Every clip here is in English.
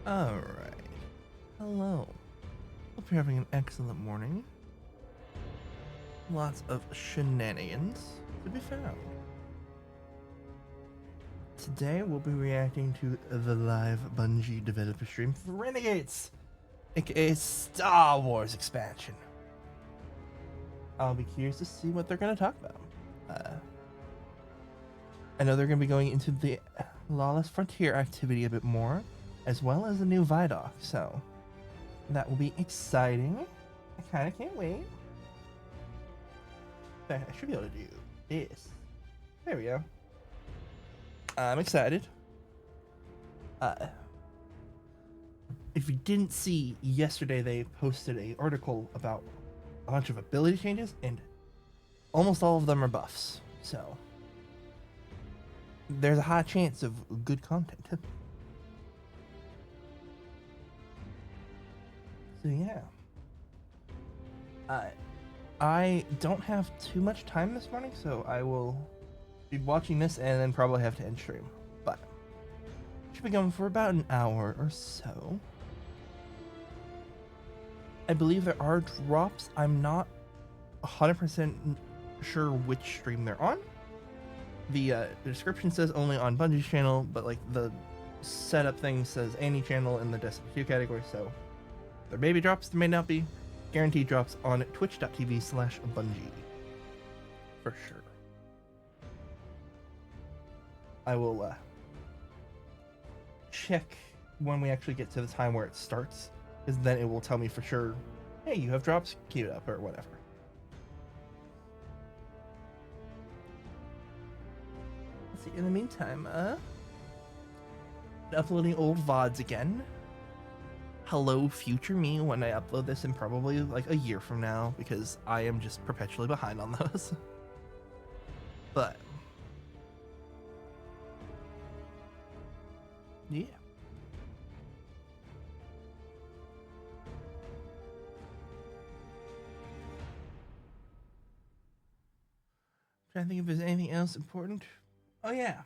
Alright. Hello. Hope you're having an excellent morning. Lots of shenanigans to be found. Today we'll be reacting to the live Bungie developer stream for Renegades, aka Star Wars expansion. I'll be curious to see what they're going to talk about. I know they're going to be going into the Lawless Frontier activity a bit more, as well as the new ViDoc, so that will be exciting. I kind of can't wait. In fact, I should be able to do this. There we go. I'm excited. If you didn't see, yesterday they posted an article about a bunch of ability changes, and almost all of them are buffs, so there's a high chance of good content. So yeah. I don't have too much time this morning, so I will be watching this and then probably have to end stream. But should be going for about an hour or so. I believe there are drops. I'm not 100% sure which stream they're on. The description says only on Bungie's channel, but like the setup thing says any channel in the Destiny 2 category, so there may be drops, there may not be. Guaranteed drops on twitch.tv/Bungie. For sure. I will check when we actually get to the time where it starts, because then it will tell me for sure, hey, you have drops, keep it up, or whatever. Let's see, in the meantime, uploading old VODs again. Hello, future me, when I upload this in probably like a year from now, because I am just perpetually behind on those. But yeah. Trying to think if there's anything else important. Oh yeah.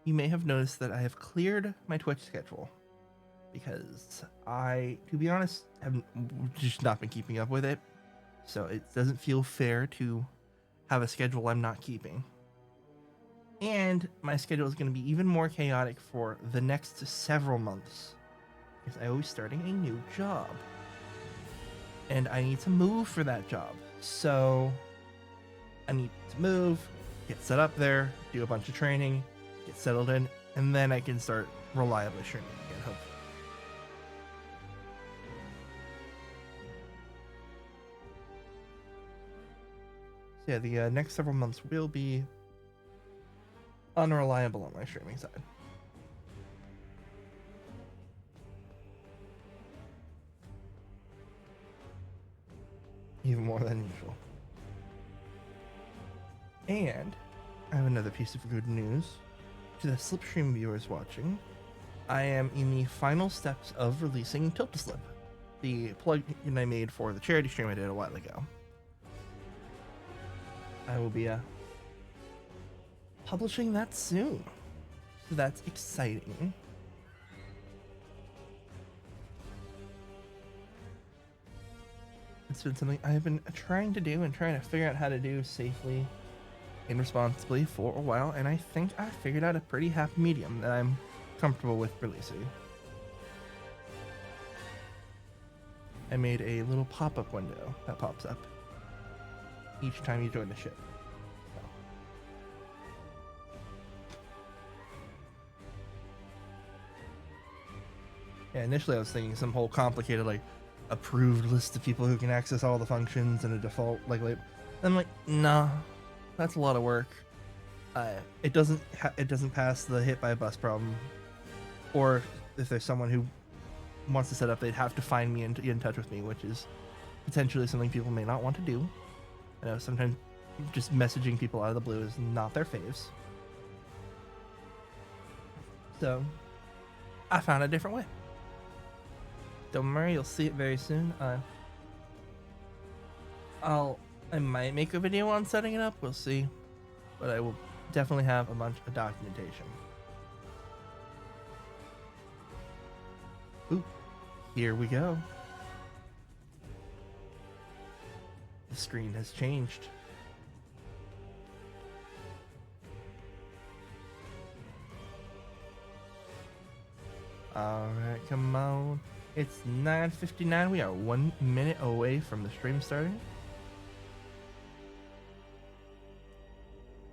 You may have noticed that I have cleared my Twitch schedule because I, to be honest, have just not been keeping up with it. So it doesn't feel fair to have a schedule I'm not keeping. And my schedule is going to be even more chaotic for the next several months because I will be starting a new job. And I need to move for that job. So I need to move, get set up there, do a bunch of training, get settled in, and then I can start reliably streaming again, hopefully. So yeah, the next several months will be unreliable on my streaming side. Even more than usual. And I have another piece of good news. To the Slipstream viewers watching, I am in the final steps of releasing Tilt-A-Slip, the plugin I made for the charity stream I did a while ago. I will be publishing that soon, so that's exciting. It's been something I've been trying to do and trying to figure out how to do safely and responsibly for a while, and I think I figured out a pretty happy medium that I'm comfortable with releasing. I made a little pop-up window that pops up each time you join the ship. So. Yeah, initially I was thinking some whole complicated, like, approved list of people who can access all the functions and a default, like, I'm like, nah. That's a lot of work. It doesn't pass the hit by a bus problem, or if there's someone who wants to set up, they'd have to find me and get in touch with me, which is potentially something people may not want to do. I know sometimes just messaging people out of the blue is not their faves. So I found a different way. Don't worry, you'll see it very soon. I might make a video on setting it up, we'll see. But I will definitely have a bunch of documentation. Ooh, here we go. The screen has changed. Alright, come on. It's 9:59. We are 1 minute away from the stream starting.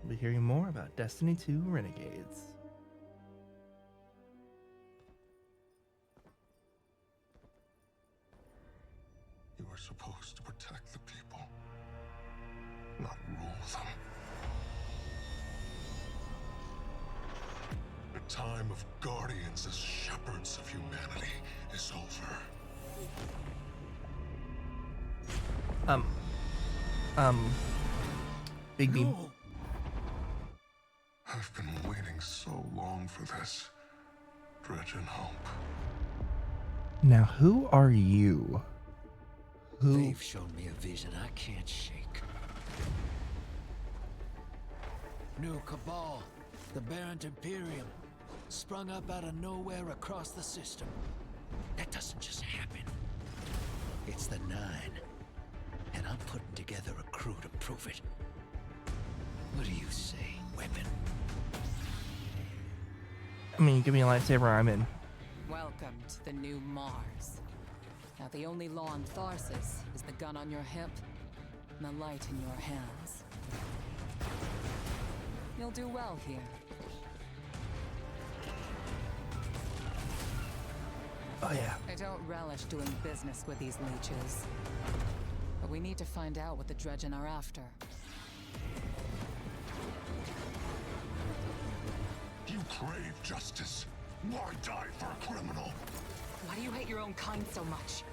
We'll be hearing more about Destiny 2 Renegades. You are supposed to protect the people, not rule them. The time of guardians as shepherds of humanity is over. Big Beam. No. I've been waiting so long for this. Dredge and hope. Now, who are you? Who? They've shown me a vision I can't shake. New Cabal, the Barrent Imperium, sprung up out of nowhere across the system. That doesn't just happen. It's the Nine, and I'm putting together a crew to prove it. What do you say, weapon? I mean, give me a lightsaber, I'm in. Welcome to the new Mars. Now the only law on Tharsis is the gun on your hip and the light in your hands. You'll do well here. Oh yeah. I don't relish doing business with these leeches. But we need to find out what the Dredgen are after. You crave justice. Why die for a criminal? Why do you hate your own kind so much?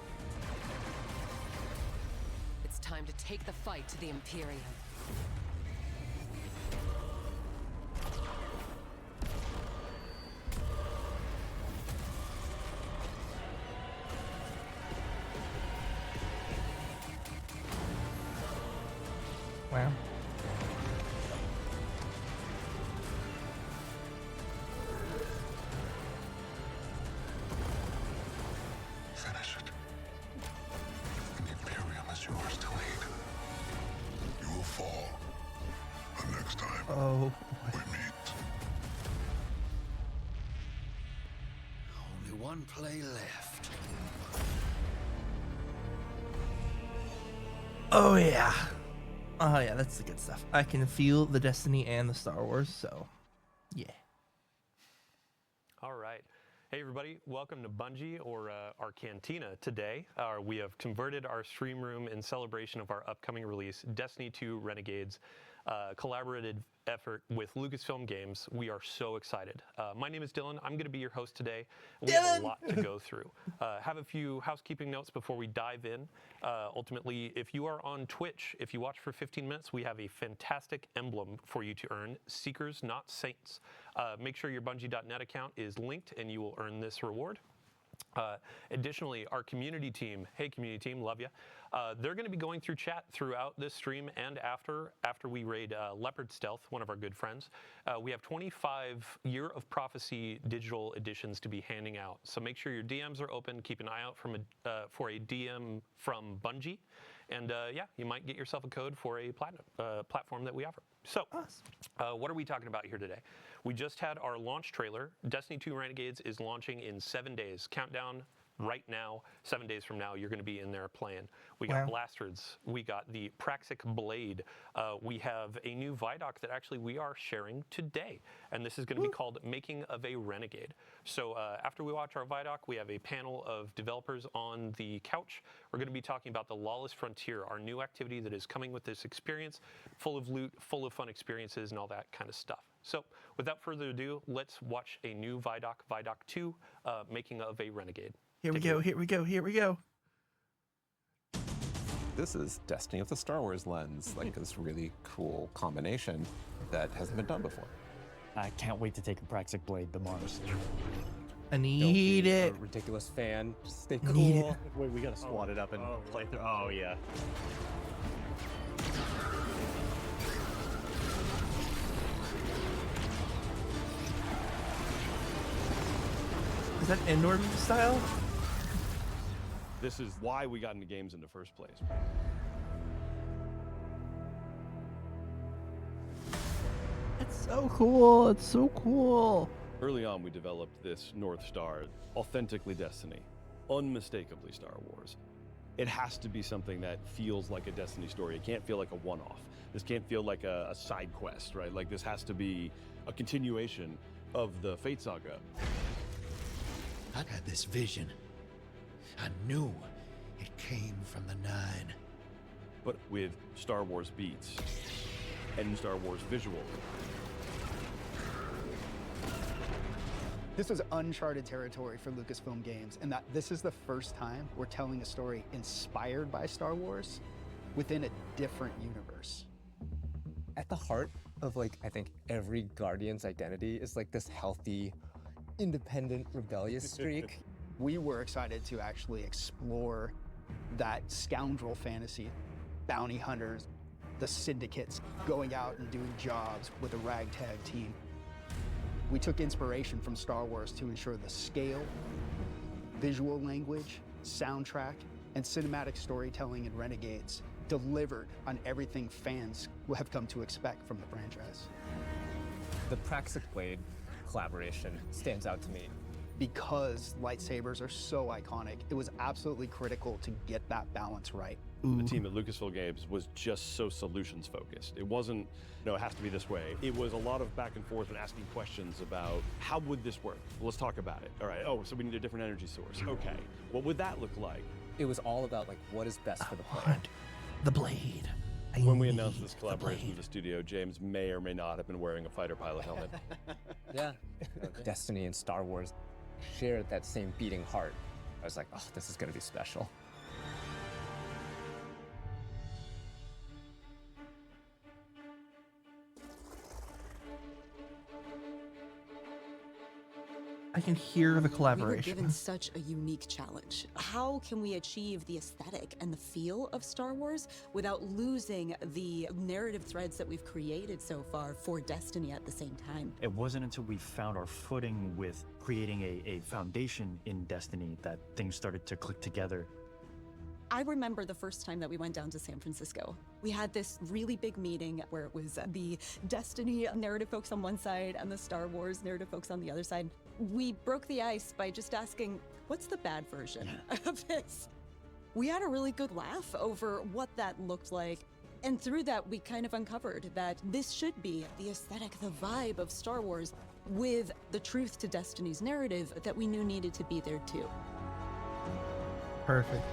It's time to take the fight to the Imperium. Wow. Finish it. And the Imperium is yours to lead. You will fall. The next time Oh. we meet. Only one play left. Oh yeah. Oh yeah, that's the good stuff. I can feel the Destiny and the Star Wars, so yeah. All right. Hey, everybody. Welcome to Bungie, or our Cantina today. We have converted our stream room in celebration of our upcoming release, Destiny 2 Renegades, collaborative effort with Lucasfilm Games. We are so excited. My name is Dylan. I'm going to be your host today. We have a lot to go through. Have a few housekeeping notes before we dive in. Ultimately, if you are on Twitch, if you watch for 15 minutes, we have a fantastic emblem for you to earn, Seekers Not Saints. Make sure your Bungie.net account is linked and you will earn this reward. Additionally, our community team, hey community team, love ya. They're going to be going through chat throughout this stream and after we raid Leopard Stealth, one of our good friends. We have 25 Year of Prophecy digital editions to be handing out. So make sure your DMs are open. Keep an eye out for a DM from Bungie. And yeah, you might get yourself a code for a platinum platform that we offer. So, what are we talking about here today? We just had our launch trailer. Destiny 2 Renegades is launching in 7 days. Countdown right now. 7 days from now, you're going to be in there playing. We got blasters. We got the Praxic Blade. We have a new ViDoc that actually we are sharing today. And this is going to be called Making of a Renegade. So after we watch our ViDoc, we have a panel of developers on the couch. We're going to be talking about the Lawless Frontier, our new activity that is coming with this experience, full of loot, full of fun experiences, and all that kind of stuff. So without further ado, let's watch a new ViDoc, ViDoc 2, Making of a Renegade. Here we go, here we go, here we go. This is Destiny with the Star Wars lens, like this really cool combination that hasn't been done before. I can't wait to take a Praxic Blade to Mars. I need it. A ridiculous fan. Just stay Need cool. it. Wait, we gotta swat it up and play through. Oh, yeah. Is that indoor style? This is why we got into games in the first place. It's so cool. It's so cool. Early on, we developed this North Star, authentically Destiny, unmistakably Star Wars. It has to be something that feels like a Destiny story. It can't feel like a one-off. This can't feel like a side quest, right? Like, this has to be a continuation of the Fate Saga. I had this vision. I knew it came from the Nine. But with Star Wars beats and Star Wars visual. This was uncharted territory for Lucasfilm Games, and that this is the first time we're telling a story inspired by Star Wars within a different universe. At the heart of, like, I think every Guardian's identity is like this healthy, independent, rebellious streak. We were excited to actually explore that scoundrel fantasy, bounty hunters, the syndicates going out and doing jobs with a ragtag team. We took inspiration from Star Wars to ensure the scale, visual language, soundtrack, and cinematic storytelling in Renegades delivered on everything fans will have come to expect from the franchise. The Praxic Blade collaboration stands out to me. Because lightsabers are so iconic, it was absolutely critical to get that balance right. The team at Lucasfilm Games was just so solutions focused. It wasn't, it has to be this way. It was a lot of back and forth and asking questions about how would this work? Well, let's talk about it. All right, so we need a different energy source. Okay, what would that look like? It was all about, like, what is best for the player. Want the blade. When we announced this collaboration with the studio, James may or may not have been wearing a fighter pilot helmet. Yeah. Destiny and Star Wars shared that same beating heart. I was like, oh, this is gonna be special. I can hear the We were collaboration. given such a unique challenge. How can we achieve the aesthetic and the feel of Star Wars without losing the narrative threads that we've created so far for Destiny at the same time? It wasn't until we found our footing with creating a foundation in Destiny that things started to click together. I remember the first time that we went down to San Francisco. We had this really big meeting where it was the Destiny narrative folks on one side and the Star Wars narrative folks on the other side. We broke the ice by just asking, what's the bad version of this? We had a really good laugh over what that looked like. And through that, we kind of uncovered that this should be the aesthetic, the vibe of Star Wars with the truth to Destiny's narrative that we knew needed to be there too. Perfect.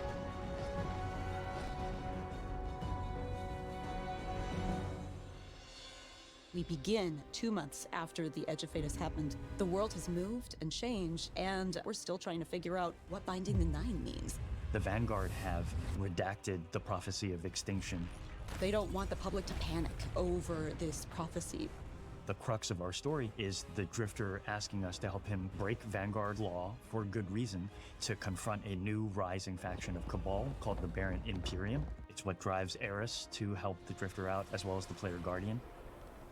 We begin 2 months after the Edge of Fate has happened. The world has moved and changed, and we're still trying to figure out what Binding the Nine means. The Vanguard have redacted the prophecy of extinction. They don't want the public to panic over this prophecy. The crux of our story is the Drifter asking us to help him break Vanguard law for good reason to confront a new rising faction of Cabal called the Barren Imperium. It's what drives Eris to help the Drifter out, as well as the player Guardian.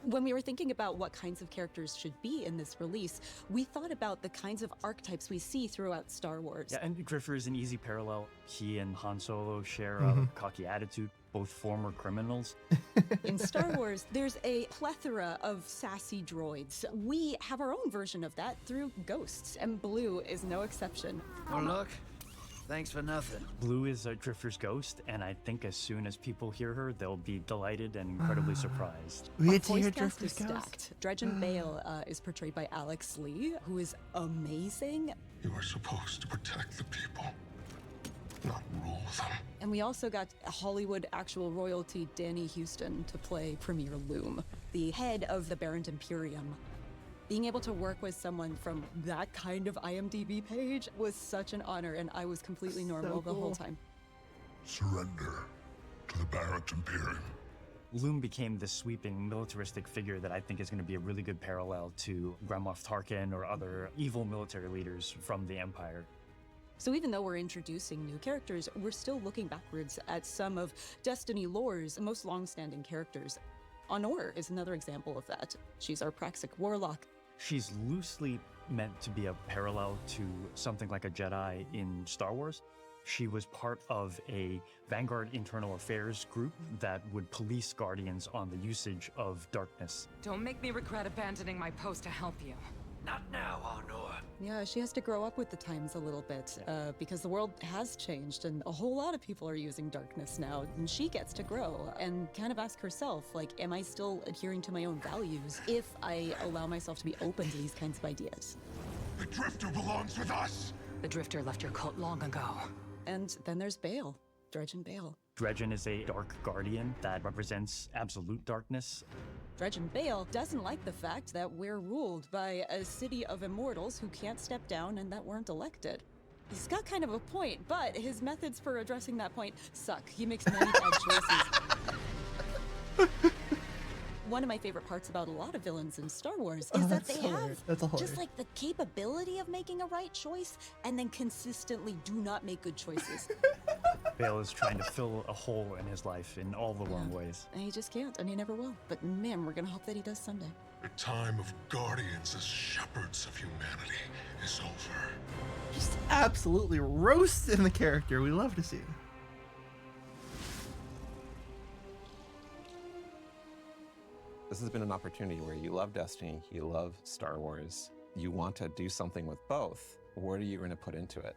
When we were thinking about what kinds of characters should be in this release, we thought about the kinds of archetypes we see throughout Star Wars. Yeah, and Drifter is an easy parallel. He and Han Solo share a cocky attitude, both former criminals. In Star Wars, there's a plethora of sassy droids. We have our own version of that through Ghosts, and Blue is no exception. Oh, look. Thanks for nothing. Blue is a Drifter's ghost, and I think as soon as people hear her, they'll be delighted and incredibly surprised. We Our get to hear voice cast is Drifter's ghost. stacked. Dredgen Bale is portrayed by Alex Lee, who is amazing. You are supposed to protect the people, not rule them. And we also got Hollywood actual royalty Danny Houston to play Premier Loom, the head of the Barren Imperium. Being able to work with someone from that kind of IMDb page was such an honor, and I was completely normal the whole time. Surrender to the Barren Imperium. Loom became this sweeping militaristic figure that I think is going to be a really good parallel to Grand Moff Tarkin or other evil military leaders from the Empire. So even though we're introducing new characters, we're still looking backwards at some of Destiny lore's most long-standing characters. Honor is another example of that. She's our Praxic warlock. She's loosely meant to be a parallel to something like a Jedi in Star Wars. She was part of a Vanguard internal affairs group that would police Guardians on the usage of darkness. Don't make me regret abandoning my post to help you. Not now, Arnor. Yeah, she has to grow up with the times a little bit, because the world has changed and a whole lot of people are using darkness now, and she gets to grow and kind of ask herself, like, am I still adhering to my own values if I allow myself to be open to these kinds of ideas? The Drifter belongs with us! The Drifter left your cult long ago. And then there's Bale, Dredgen Bale. Dredgen is a dark guardian that represents absolute darkness. Dredgen Bale doesn't like the fact that we're ruled by a city of immortals who can't step down and that weren't elected. He's got kind of a point, but his methods for addressing that point suck. He makes many bad choices. One of my favorite parts about a lot of villains in Star Wars is that they have just like the capability of making a right choice and then consistently do not make good choices. Bale is trying to fill a hole in his life in all the wrong ways. And he just can't, and he never will. But man, we're gonna hope that he does someday. The time of Guardians as shepherds of humanity is over. Just absolutely roasting the character. We love to see it. This has been an opportunity where you love Destiny, you love Star Wars, you want to do something with both. What are you going to put into it?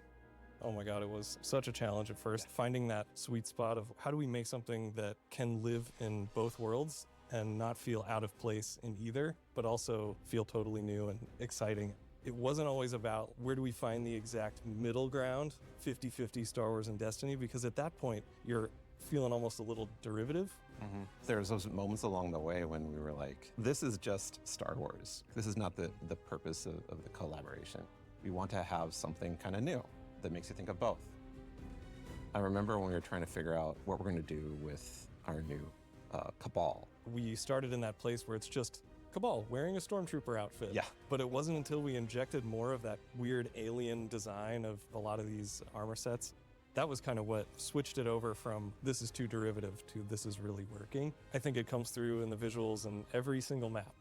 Oh my God, it was such a challenge at first, finding that sweet spot of how do we make something that can live in both worlds and not feel out of place in either, but also feel totally new and exciting. It wasn't always about where do we find the exact middle ground, 50-50 Star Wars and Destiny, because at that point, you're feeling almost a little derivative. There's those moments along the way when we were like, this is just Star Wars. This is not the purpose of the collaboration. We want to have something kind of new that makes you think of both. I remember when we were trying to figure out what we're going to do with our new Cabal. We started in that place where it's just Cabal wearing a stormtrooper outfit. Yeah. But it wasn't until we injected more of that weird alien design of a lot of these armor sets. That was kind of what switched it over from this is too derivative to this is really working. I think it comes through in the visuals in every single map.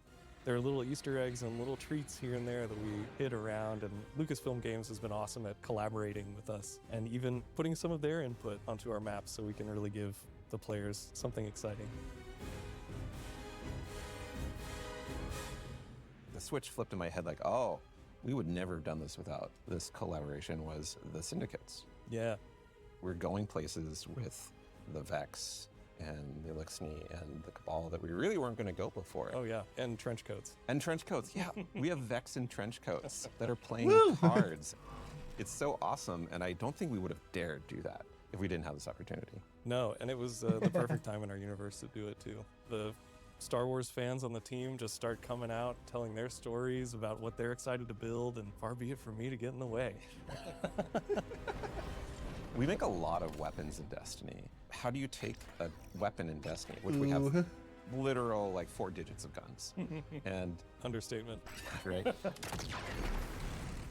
There are little Easter eggs and little treats here and there that we hit around, and Lucasfilm Games has been awesome at collaborating with us and even putting some of their input onto our maps so we can really give the players something exciting. The switch flipped in my head like, oh, we would never have done this without this collaboration was the Syndicates. Yeah. We're going places with the Vex and the Elixni and the Cabal that we really weren't going to go before. Oh yeah, and trench coats. And trench coats, yeah. We have Vex in trench coats that are playing Woo! cards. It's so awesome, and I don't think we would have dared do that if we didn't have this opportunity. No, and it was the perfect time in our universe to do it too. The Star Wars fans on the team just start coming out, telling their stories about what they're excited to build, and far be it from me to get in the way. We make a lot of weapons in Destiny. How do you take a weapon in Destiny, which we have literal like 4 digits of guns, and understatement, right?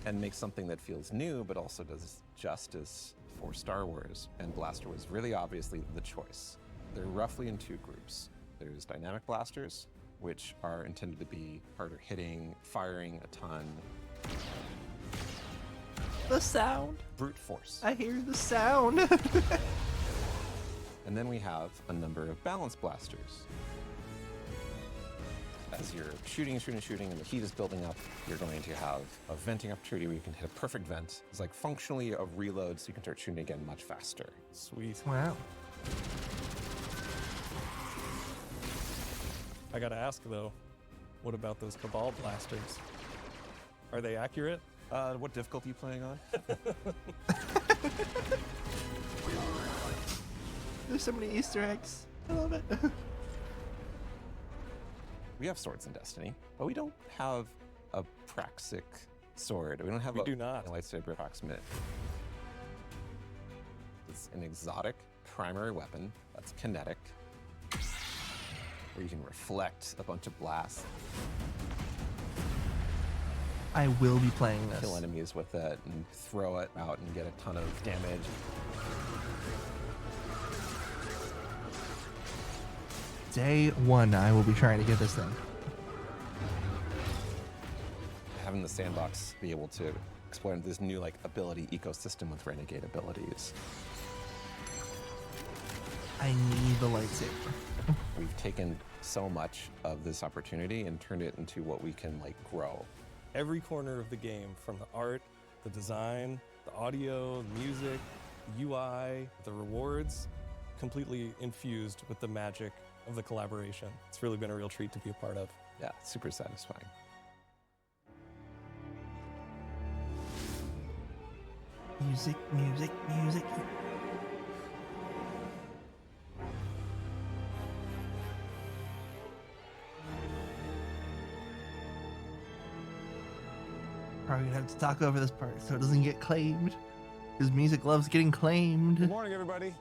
And make something that feels new, but also does justice for Star Wars. And Blaster was really obviously the choice. They're roughly in 2 groups. There's dynamic blasters, which are intended to be harder hitting, firing a ton. The sound. Brute force. I hear the sound. And then we have a number of balance blasters. As you're shooting, and the heat is building up, you're going to have a venting opportunity where you can hit a perfect vent. It's like functionally a reload, so you can start shooting again much faster. Sweet. Wow. I gotta ask though, what about those Cabal blasters? Are they accurate? What difficulty are you playing on? There's so many Easter eggs. I love it. We have swords in Destiny, but we don't have a Praxic sword. We don't have We do not. a lightsaber approximate. It's an exotic primary weapon that's kinetic, where you can reflect a bunch of blasts. I will be playing this. Kill enemies with it and throw it out and get a ton of damage. Day 1, I will be trying to get this thing. Having the sandbox be able to exploring this new like ability ecosystem with renegade abilities. I need the lightsaber. We've taken so much of this opportunity and turned it into what we can like grow. Every corner of the game, from the art, the design, the audio, the music, the UI, the rewards, completely infused with the magic of the collaboration. It's really been a real treat to be a part of. Yeah, super satisfying. Music, music, music. Probably gonna have to talk over this part so it doesn't get claimed. Because music loves getting claimed. Good morning, everybody.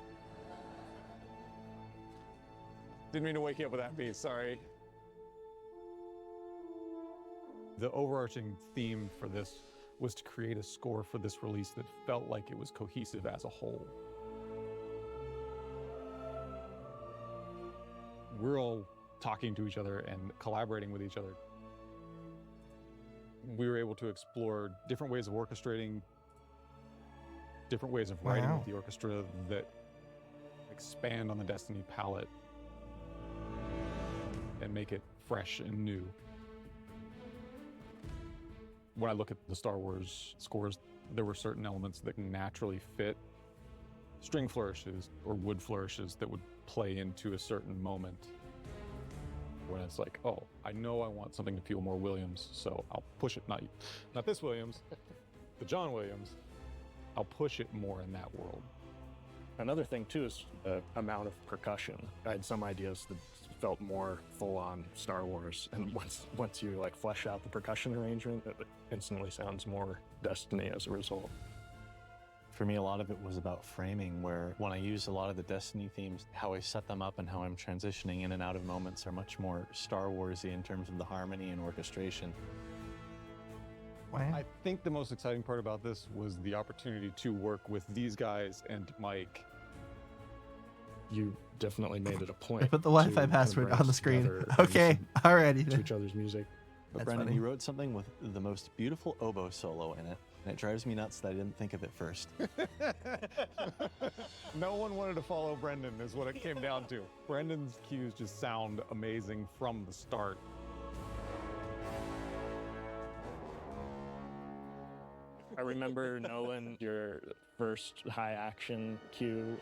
Didn't mean to wake you up with that beat, sorry. The overarching theme for this was to create a score for this release that felt like it was cohesive as a whole. We're all talking to each other and collaborating with each other. We were able to explore different ways of orchestrating, different ways of writing with the orchestra that expand on the Destiny palette and make it fresh and new. When I look at the Star Wars scores, there were certain elements that naturally fit string flourishes or wood flourishes that would play into a certain moment. When it's like, oh, I know I want something to feel more Williams, so I'll push it, not this Williams, the John Williams, I'll push it more in that world. Another thing too is the amount of percussion. I had some ideas that felt more full-on Star Wars, and once you like flesh out the percussion arrangement, it instantly sounds more Destiny as a result. For me, a lot of it was about framing, where when I use a lot of the Destiny themes, how I set them up and how I'm transitioning in and out of moments are much more Star Wars-y in terms of the harmony and orchestration. I think the most exciting part about this was the opportunity to work with these guys and Mike. You definitely made it a point. I put the Wi-Fi password on the screen. Okay, alrighty. To each other's music. But Brendan, you wrote something with the most beautiful oboe solo in it, and it drives me nuts that I didn't think of it first. No one wanted to follow Brendan is what it came down to. Brendan's cues just sound amazing from the start. I remember, Nolan, your first high action cue.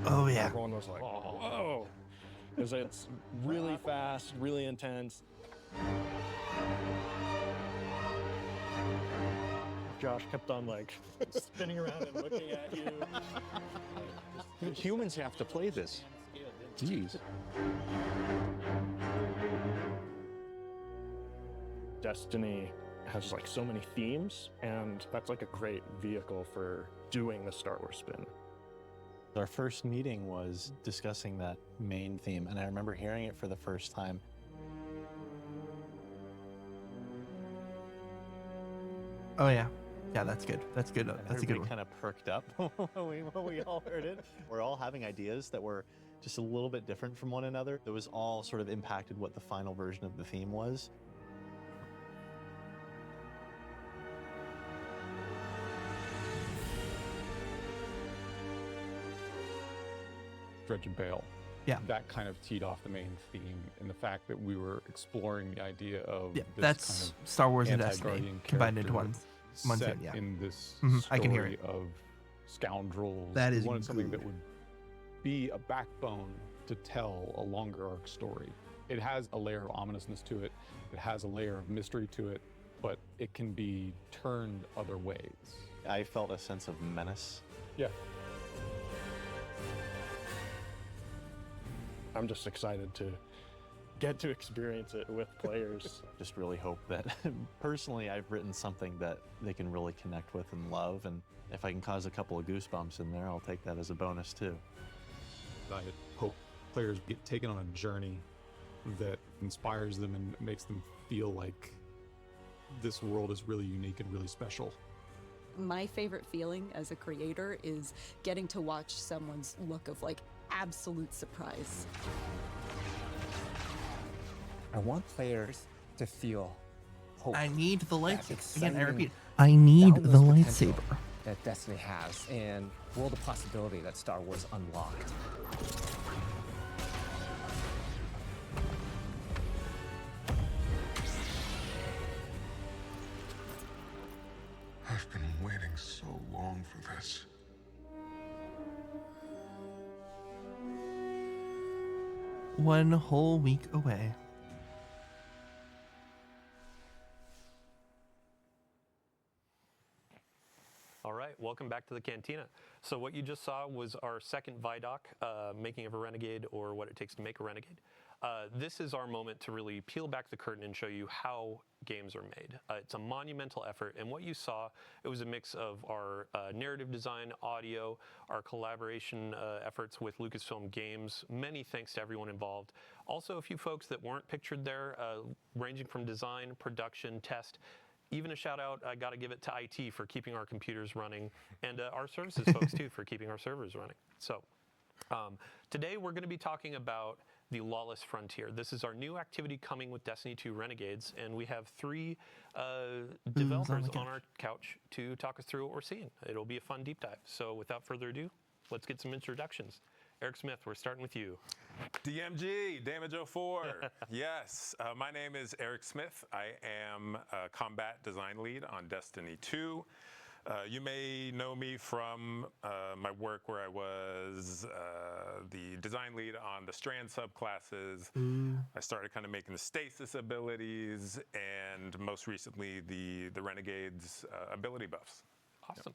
Oh yeah. Everyone was like, whoa. Because it's really fast, really intense. Josh kept on like spinning around and looking at you. Humans have to play this. Jeez. Destiny has like so many themes, and that's like a great vehicle for doing the Star Wars spin. Our first meeting was discussing that main theme, and I remember hearing it for the first time. Oh yeah. Yeah, that's good. That's good. That's a good one. Kind of perked up when we all heard it. We're all having ideas that were just a little bit different from one another. It was all sort of impacted what the final version of the theme was. Dredge and Bale. Yeah. That kind of teed off the main theme, and the fact that we were exploring the idea of this that's kind of Star Wars and Destiny anti-Guardian combined into character one set thing, yeah. in this I can hear story it. of scoundrels. That We is wanted something good. that would be a backbone to tell a longer arc story. It has a layer of ominousness to it. It has a layer of mystery to it, but it can be turned other ways. I felt a sense of menace. Yeah. I'm just excited to get to experience it with players. Just really hope that, personally, I've written something that they can really connect with and love, and if I can cause a couple of goosebumps in there, I'll take that as a bonus too. I hope players get taken on a journey that inspires them and makes them feel like this world is really unique and really special. My favorite feeling as a creator is getting to watch someone's look of like absolute surprise. I want players to feel hope. I need the that lightsaber. Again, I exciting, repeat, I need the boundless potential lightsaber. that Destiny has, and world of possibility that Star Wars unlocked. I've been waiting so long for this. One whole week away. All right, welcome back to the Cantina. So what you just saw was our second ViDoc, Making of a Renegade, or What It Takes to Make a Renegade. This is our moment to really peel back the curtain and show you how games are made. It's a monumental effort, and what you saw, it was a mix of our narrative design, audio, our collaboration efforts with Lucasfilm Games. Many thanks to everyone involved. Also, a few folks that weren't pictured there, ranging from design, production, test. Even a shout out, I got to give it to IT for keeping our computers running, and our services folks too for keeping our servers running. So today we're going to be talking about the Lawless Frontier. This is our new activity coming with Destiny 2 Renegades, and we have three developers on our couch to talk us through what we're seeing. It'll be a fun deep dive. So without further ado, let's get some introductions. Eric Smith, we're starting with you. DMG, Damage 04. Yes, my name is Eric Smith. I am a combat design lead on Destiny 2. You may know me from my work where I was the design lead on the Strand subclasses. I started kind of making the stasis abilities, and most recently the Renegades ability buffs. Awesome.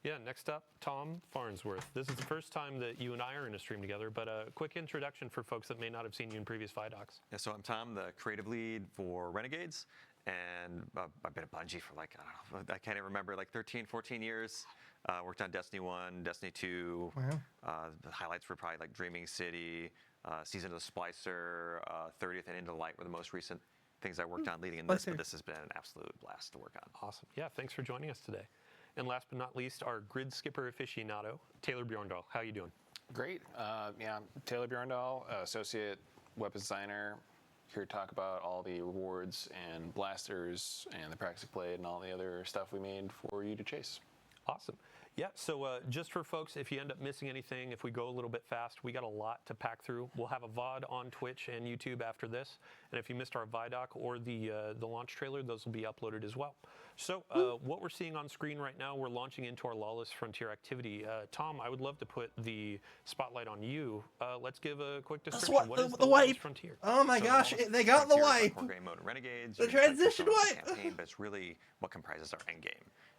Yeah, next up, Tom Farnsworth. This is the first time that you and I are in a stream together, but a quick introduction for folks that may not have seen you in previous ViDocs. Yeah, so I'm Tom, the creative lead for Renegades, and I've been at Bungie for like, I don't know, I can't even remember, like 13, 14 years. Worked on Destiny 1, Destiny 2. Wow. The highlights were probably like Dreaming City, Season of the Splicer, 30th and Into the Light were the most recent things I worked on leading in this, but this has been an absolute blast to work on. Awesome. Yeah, thanks for joining us today. And last but not least, our grid skipper aficionado, Taylor Bjorndal. How you doing? Great. Yeah, Taylor Bjorndal, associate weapons designer, here to talk about all the rewards and blasters and the practice played and all the other stuff we made for you to chase. Awesome. Yeah, so just for folks, if you end up missing anything, if we go a little bit fast, we got a lot to pack through. We'll have a VOD on Twitch and YouTube after this. And if you missed our ViDoc or the launch trailer, those will be uploaded as well. So what we're seeing on screen right now, we're launching into our Lawless Frontier activity. Tom, I would love to put the spotlight on you. Let's give a quick description. What is the Lawless Frontier? Oh my gosh, they got the wipe. Core game mode in Renegades. The transition wipe. Campaign, but it's really what comprises our end game.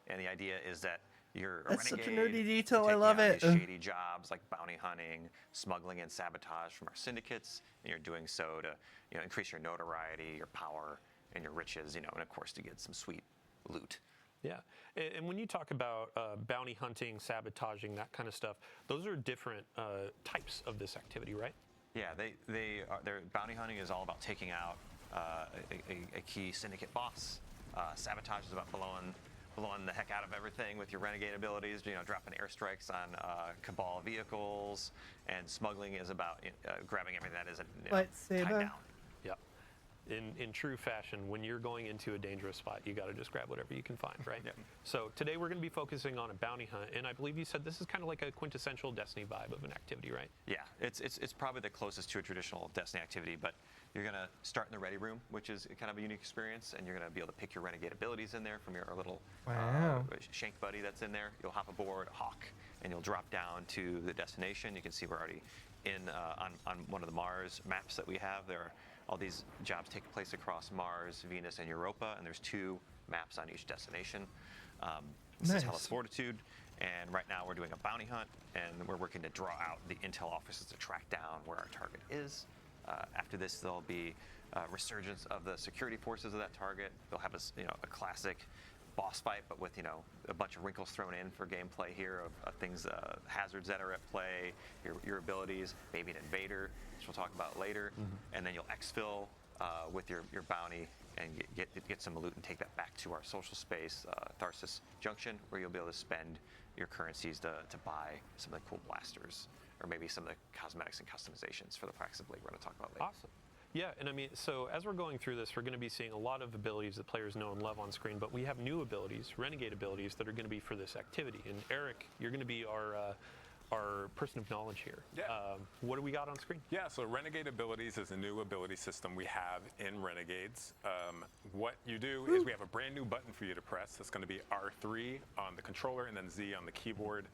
And the idea is that you're a That's renegade. such a nerdy detail. I taking love out it. These shady jobs like bounty hunting, smuggling, and sabotage from our syndicates, and you're doing so to increase your notoriety, your power, and your riches. And of course to get some sweet loot. Yeah, and when you talk about bounty hunting, sabotaging, that kind of stuff, those are different types of this activity, right? Yeah, their bounty hunting is all about taking out a key syndicate boss. Sabotage is about blowing the heck out of everything with your renegade abilities, dropping airstrikes on Cabal vehicles, and smuggling is about grabbing everything that isn't tied down. Yeah. In true fashion, when you're going into a dangerous spot, you got to just grab whatever you can find, right? Yep. So today we're going to be focusing on a bounty hunt, and I believe you said this is kind of like a quintessential Destiny vibe of an activity, right? Yeah, it's probably the closest to a traditional Destiny activity, but you're going to start in the ready room, which is kind of a unique experience, and you're going to be able to pick your renegade abilities in there from your little shank buddy that's in there. You'll hop aboard Hawk, and you'll drop down to the destination. You can see we're already in on one of the Mars maps that we have. There are all these jobs take place across Mars, Venus, and Europa, and there's 2 maps on each destination. This is Hellas Fortitude, and right now we're doing a bounty hunt, and we're working to draw out the intel officers to track down where our target is. After this, there'll be resurgence of the security forces of that target. They'll have a classic boss fight, but with a bunch of wrinkles thrown in for gameplay here of things, hazards that are at play, your abilities, maybe an invader, which we'll talk about later, and then you'll exfil with your bounty and get some loot and take that back to our social space, Tharsis Junction, where you'll be able to spend your currencies to buy some of the cool blasters, or maybe some of the cosmetics and customizations for the practice blade we're going to talk about later. Awesome. Yeah, and I mean, so as we're going through this, we're going to be seeing a lot of abilities that players know and love on screen, but we have new abilities, Renegade abilities, that are going to be for this activity. And Eric, you're going to be our person of knowledge here. Yeah. What do we got on screen? Yeah, so Renegade Abilities is a new ability system we have in Renegades. What you do is we have a brand new button for you to press. That's going to be R3 on the controller and then Z on the keyboard.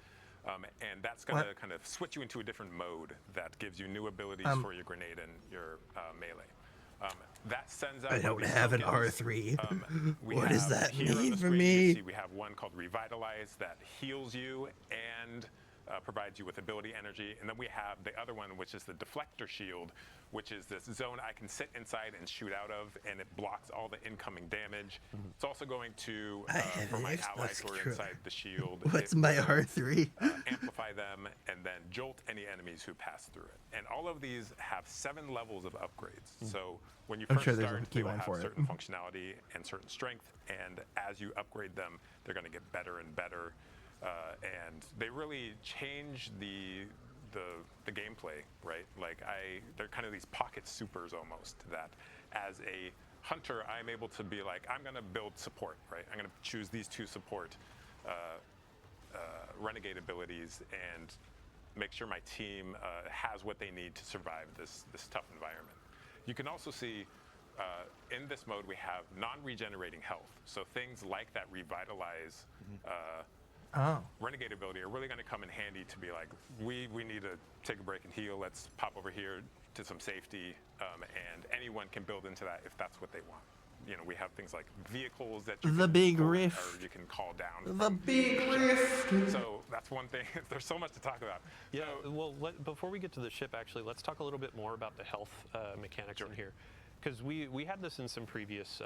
And that's going to kind of switch you into a different mode that gives you new abilities for your grenade and your melee. That sends out. I don't have an R3. What does that here on mean the for screen, you me? can see we have one called Revitalize that heals you and provides you with ability energy. And then we have the other one, which is the Deflector Shield, which is this zone I can sit inside and shoot out of, and it blocks all the incoming damage. It's also going to, for my allies who are inside the shield, What's my R3? amplify them and then jolt any enemies who pass through it. And all of these have 7 levels of upgrades. So when you I'm first sure there's a start, they will keyline have for it. certain functionality and certain strength, and as you upgrade them, they're going to get better and better. And they really change the gameplay, right? Like they're kind of these pocket supers almost, that as a hunter, I'm able to be like, I'm gonna build support, right? I'm gonna choose these 2 support renegade abilities and make sure my team has what they need to survive this tough environment. You can also see in this mode we have non-regenerating health. So things like that Revitalize Renegade ability are really going to come in handy to be like, we need to take a break and heal. Let's pop over here to some safety, and anyone can build into that if that's what they want. You know, we have things like vehicles that you can big support, rift. or you can call down. The big rift. So that's one thing. There's so much to talk about. Yeah. Well, before we get to the ship, actually, let's talk a little bit more about the health mechanics in here. Because we had this in some previous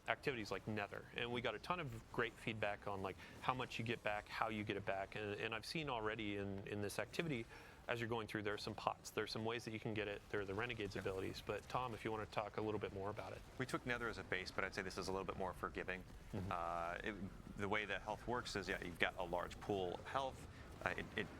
activities like Nether, and we got a ton of great feedback on like how much you get back, how you get it back, and I've seen already in this activity, as you're going through, there are some pots, there's some ways that you can get it. There are the Renegades abilities, but Tom, if you want to talk a little bit more about it. We took Nether as a base, but I'd say this is a little bit more forgiving. The way that health works is, yeah, you've got a large pool of health.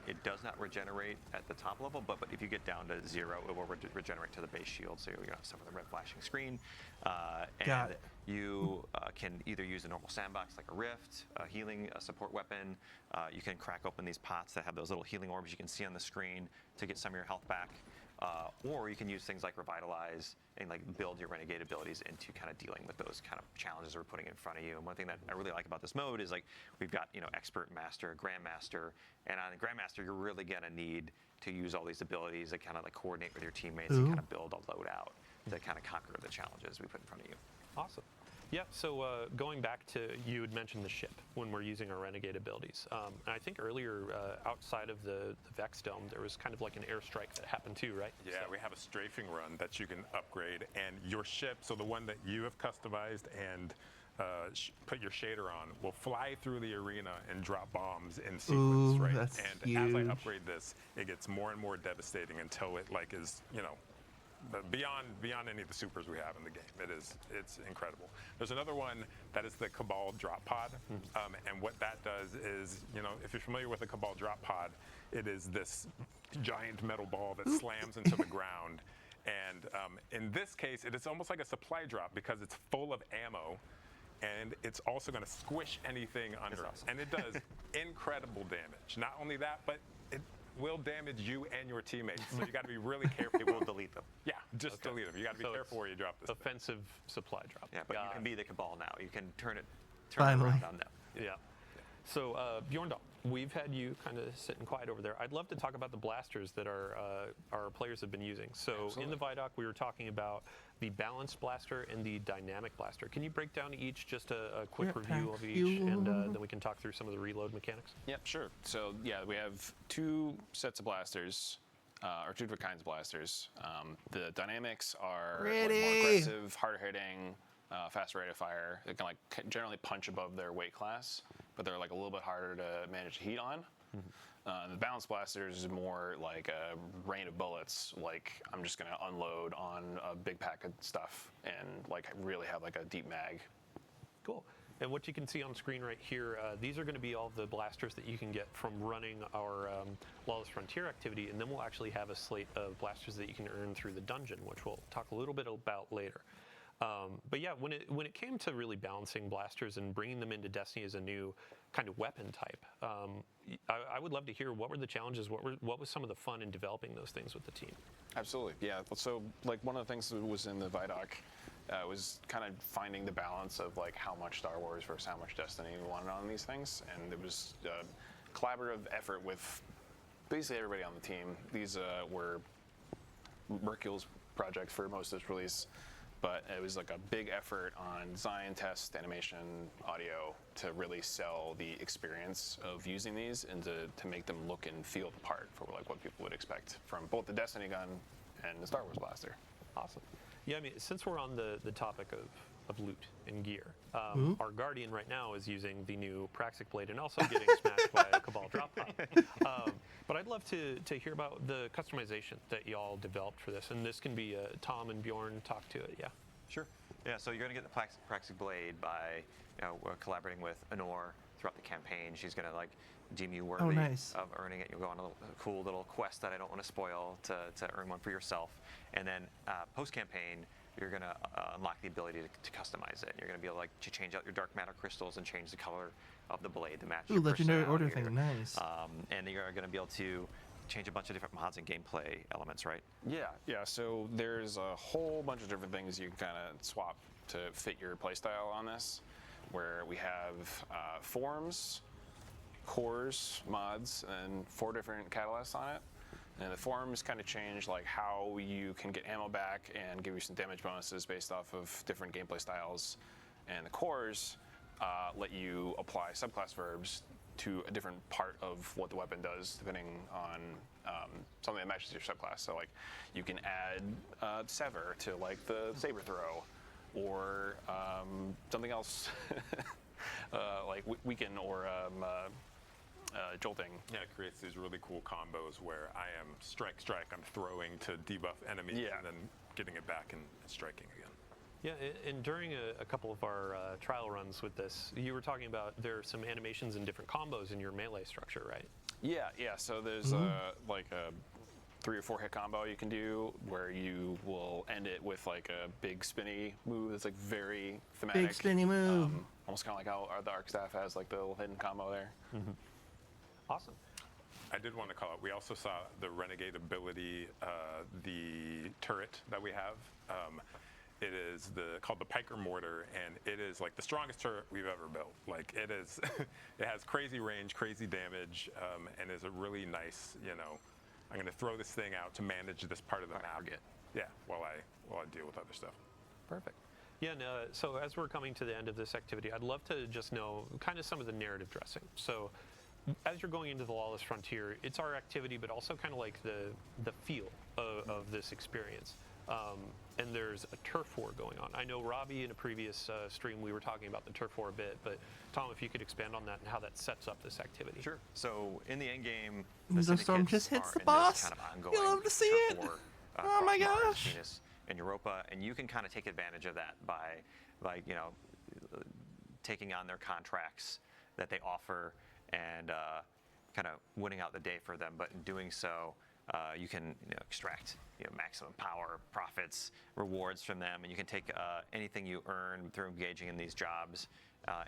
It does not regenerate at the top level, but if you get down to 0, it will regenerate to the base shield, so you're going to suffer the red flashing screen. Got it. You can either use a normal sandbox like a rift, a healing support weapon. You can crack open these pots that have those little healing orbs you can see on the screen to get some of your health back. Or you can use things like Revitalize and like build your Renegade abilities into kind of dealing with those kind of challenges we're putting in front of you. And one thing that I really like about this mode is like we've got, you know, Expert, Master, Grandmaster, and on the Grandmaster you're really going to need to use all these abilities that kind of like coordinate with your teammates and kind of build a loadout to kind of conquer the challenges we put in front of you. Awesome. Yeah, so going back to, you had mentioned the ship when we're using our Renegade abilities. And I think earlier, outside of the Vex Dome, there was kind of like an airstrike that happened too, right? Yeah, we have a strafing run that you can upgrade, and your ship, so the one that you have customized and put your shader on, will fly through the arena and drop bombs in sequence, right? That's and huge. as I upgrade this, it gets more and more devastating until it like is, you know, beyond any of the supers we have in the game. It's incredible. There's another one that is the Cabal drop pod, and what that does is, you know, if you're familiar with a Cabal drop pod, it is this giant metal ball that slams into the ground, and in this case, it is almost like a supply drop because it's full of ammo, and it's also going to squish anything under it, and it does incredible damage. Not only that, but it will damage you and your teammates, so you got to be really careful. It will delete them. Yeah, just delete them. You got to be careful where you drop this. Offensive supply drop. Yeah, but you can be the Cabal now. You can turn it Finally. around on them. Yeah. So Bjorndal, we've had you kind of sitting quiet over there. I'd love to talk about the blasters that our players have been using. So in the ViDoc, we were talking about the balanced blaster and the dynamic blaster. Can you break down each, just a quick review of each, and then we can talk through some of the reload mechanics? Yep, sure. So yeah, we have 2 sets of blasters, or 2 different kinds of blasters. The dynamics are more aggressive, harder hitting, faster rate of fire. They can like generally punch above their weight class, but they're like a little bit harder to manage heat on. The balanced blasters is more like a rain of bullets. Like I'm just gonna unload on a big pack of stuff and like really have like a deep mag. Cool. And what you can see on screen right here, these are going to be all the blasters that you can get from running our Lawless Frontier activity, and then we'll actually have a slate of blasters that you can earn through the dungeon, which we'll talk a little bit about later. But yeah, when it came to really balancing blasters and bringing them into Destiny as a new kind of weapon type, I would love to hear what were the challenges, what was some of the fun in developing those things with the team. Absolutely, yeah. So like one of the things that was in the ViDoc was kind of finding the balance of like how much Star Wars versus how much Destiny we wanted on these things, and it was a collaborative effort with basically everybody on the team. These were Mercule's project for most of this release, but it was like a big effort on design, test, animation, audio to really sell the experience of using these and to make them look and feel the part for like what people would expect from both the Destiny gun and the Star Wars blaster. Awesome. Yeah, I mean, since we're on the topic of loot and gear, our Guardian right now is using the new Praxic Blade and also getting smashed by a Cabal drop pod. But I'd love to hear about the customization that y'all developed for this, and this can be Tom and Bjorn talk to it. Yeah. Sure. Yeah. So you're going to get the Praxic Blade by collaborating with Honor throughout the campaign. She's going to like deem you worthy of earning it. You'll go on a cool little quest that I don't want to spoil to earn one for yourself. And then post-campaign, you're going to unlock the ability to customize it. You're going to be able to change out your dark matter crystals and change the color of the blade to match your legendary order personality. thing, nice. And you're going to be able to change a bunch of different mods and gameplay elements, right? Yeah. So there's a whole bunch of different things you can kind of swap to fit your playstyle on this, where we have forms, cores, mods, and 4 different catalysts on it. And the forms kind of change like how you can get ammo back and give you some damage bonuses based off of different gameplay styles. And the cores let you apply subclass verbs to a different part of what the weapon does, depending on something that matches your subclass. So like you can add sever to like the saber throw, or something else like weaken or jolting. Yeah, it creates these really cool combos where I am strike, I'm throwing to debuff enemies and then getting it back and striking again. Yeah, and during a couple of our trial runs with this, you were talking about there are some animations and different combos in your melee structure, right? Yeah. So there's like a 3 or 4 hit combo you can do where you will end it with like a big spinny move that's like very thematic. Big spinny move. Almost kind of like how the Arc Staff has like the little hidden combo there. Awesome. I did want to call out, we also saw the Renegade ability, the turret that we have. It is called the Piker Mortar, and it is like the strongest turret we've ever built. Like it is, it has crazy range, crazy damage, and is a really nice, I'm going to throw this thing out to manage this part of the map. Yeah, while I deal with other stuff. Perfect. Yeah, no, so as we're coming to the end of this activity, I'd love to just know kind of some of the narrative dressing. So as you're going into the Lawless Frontier, it's our activity, but also kind of like the feel of this experience. And there's a turf war going on. I know Robbie in a previous stream we were talking about the turf war a bit, but Tom, if you could expand on that and how that sets up this activity. Sure. So in the end game, the storm just hits the boss. Kind of ongoing You love to see it. War, Oh my Mars, gosh. Venus, and Europa, and you can kind of take advantage of that by, like, taking on their contracts that they offer and kind of winning out the day for them. But in doing so, you can extract maximum power, profits, rewards from them, and you can take anything you earn through engaging in these jobs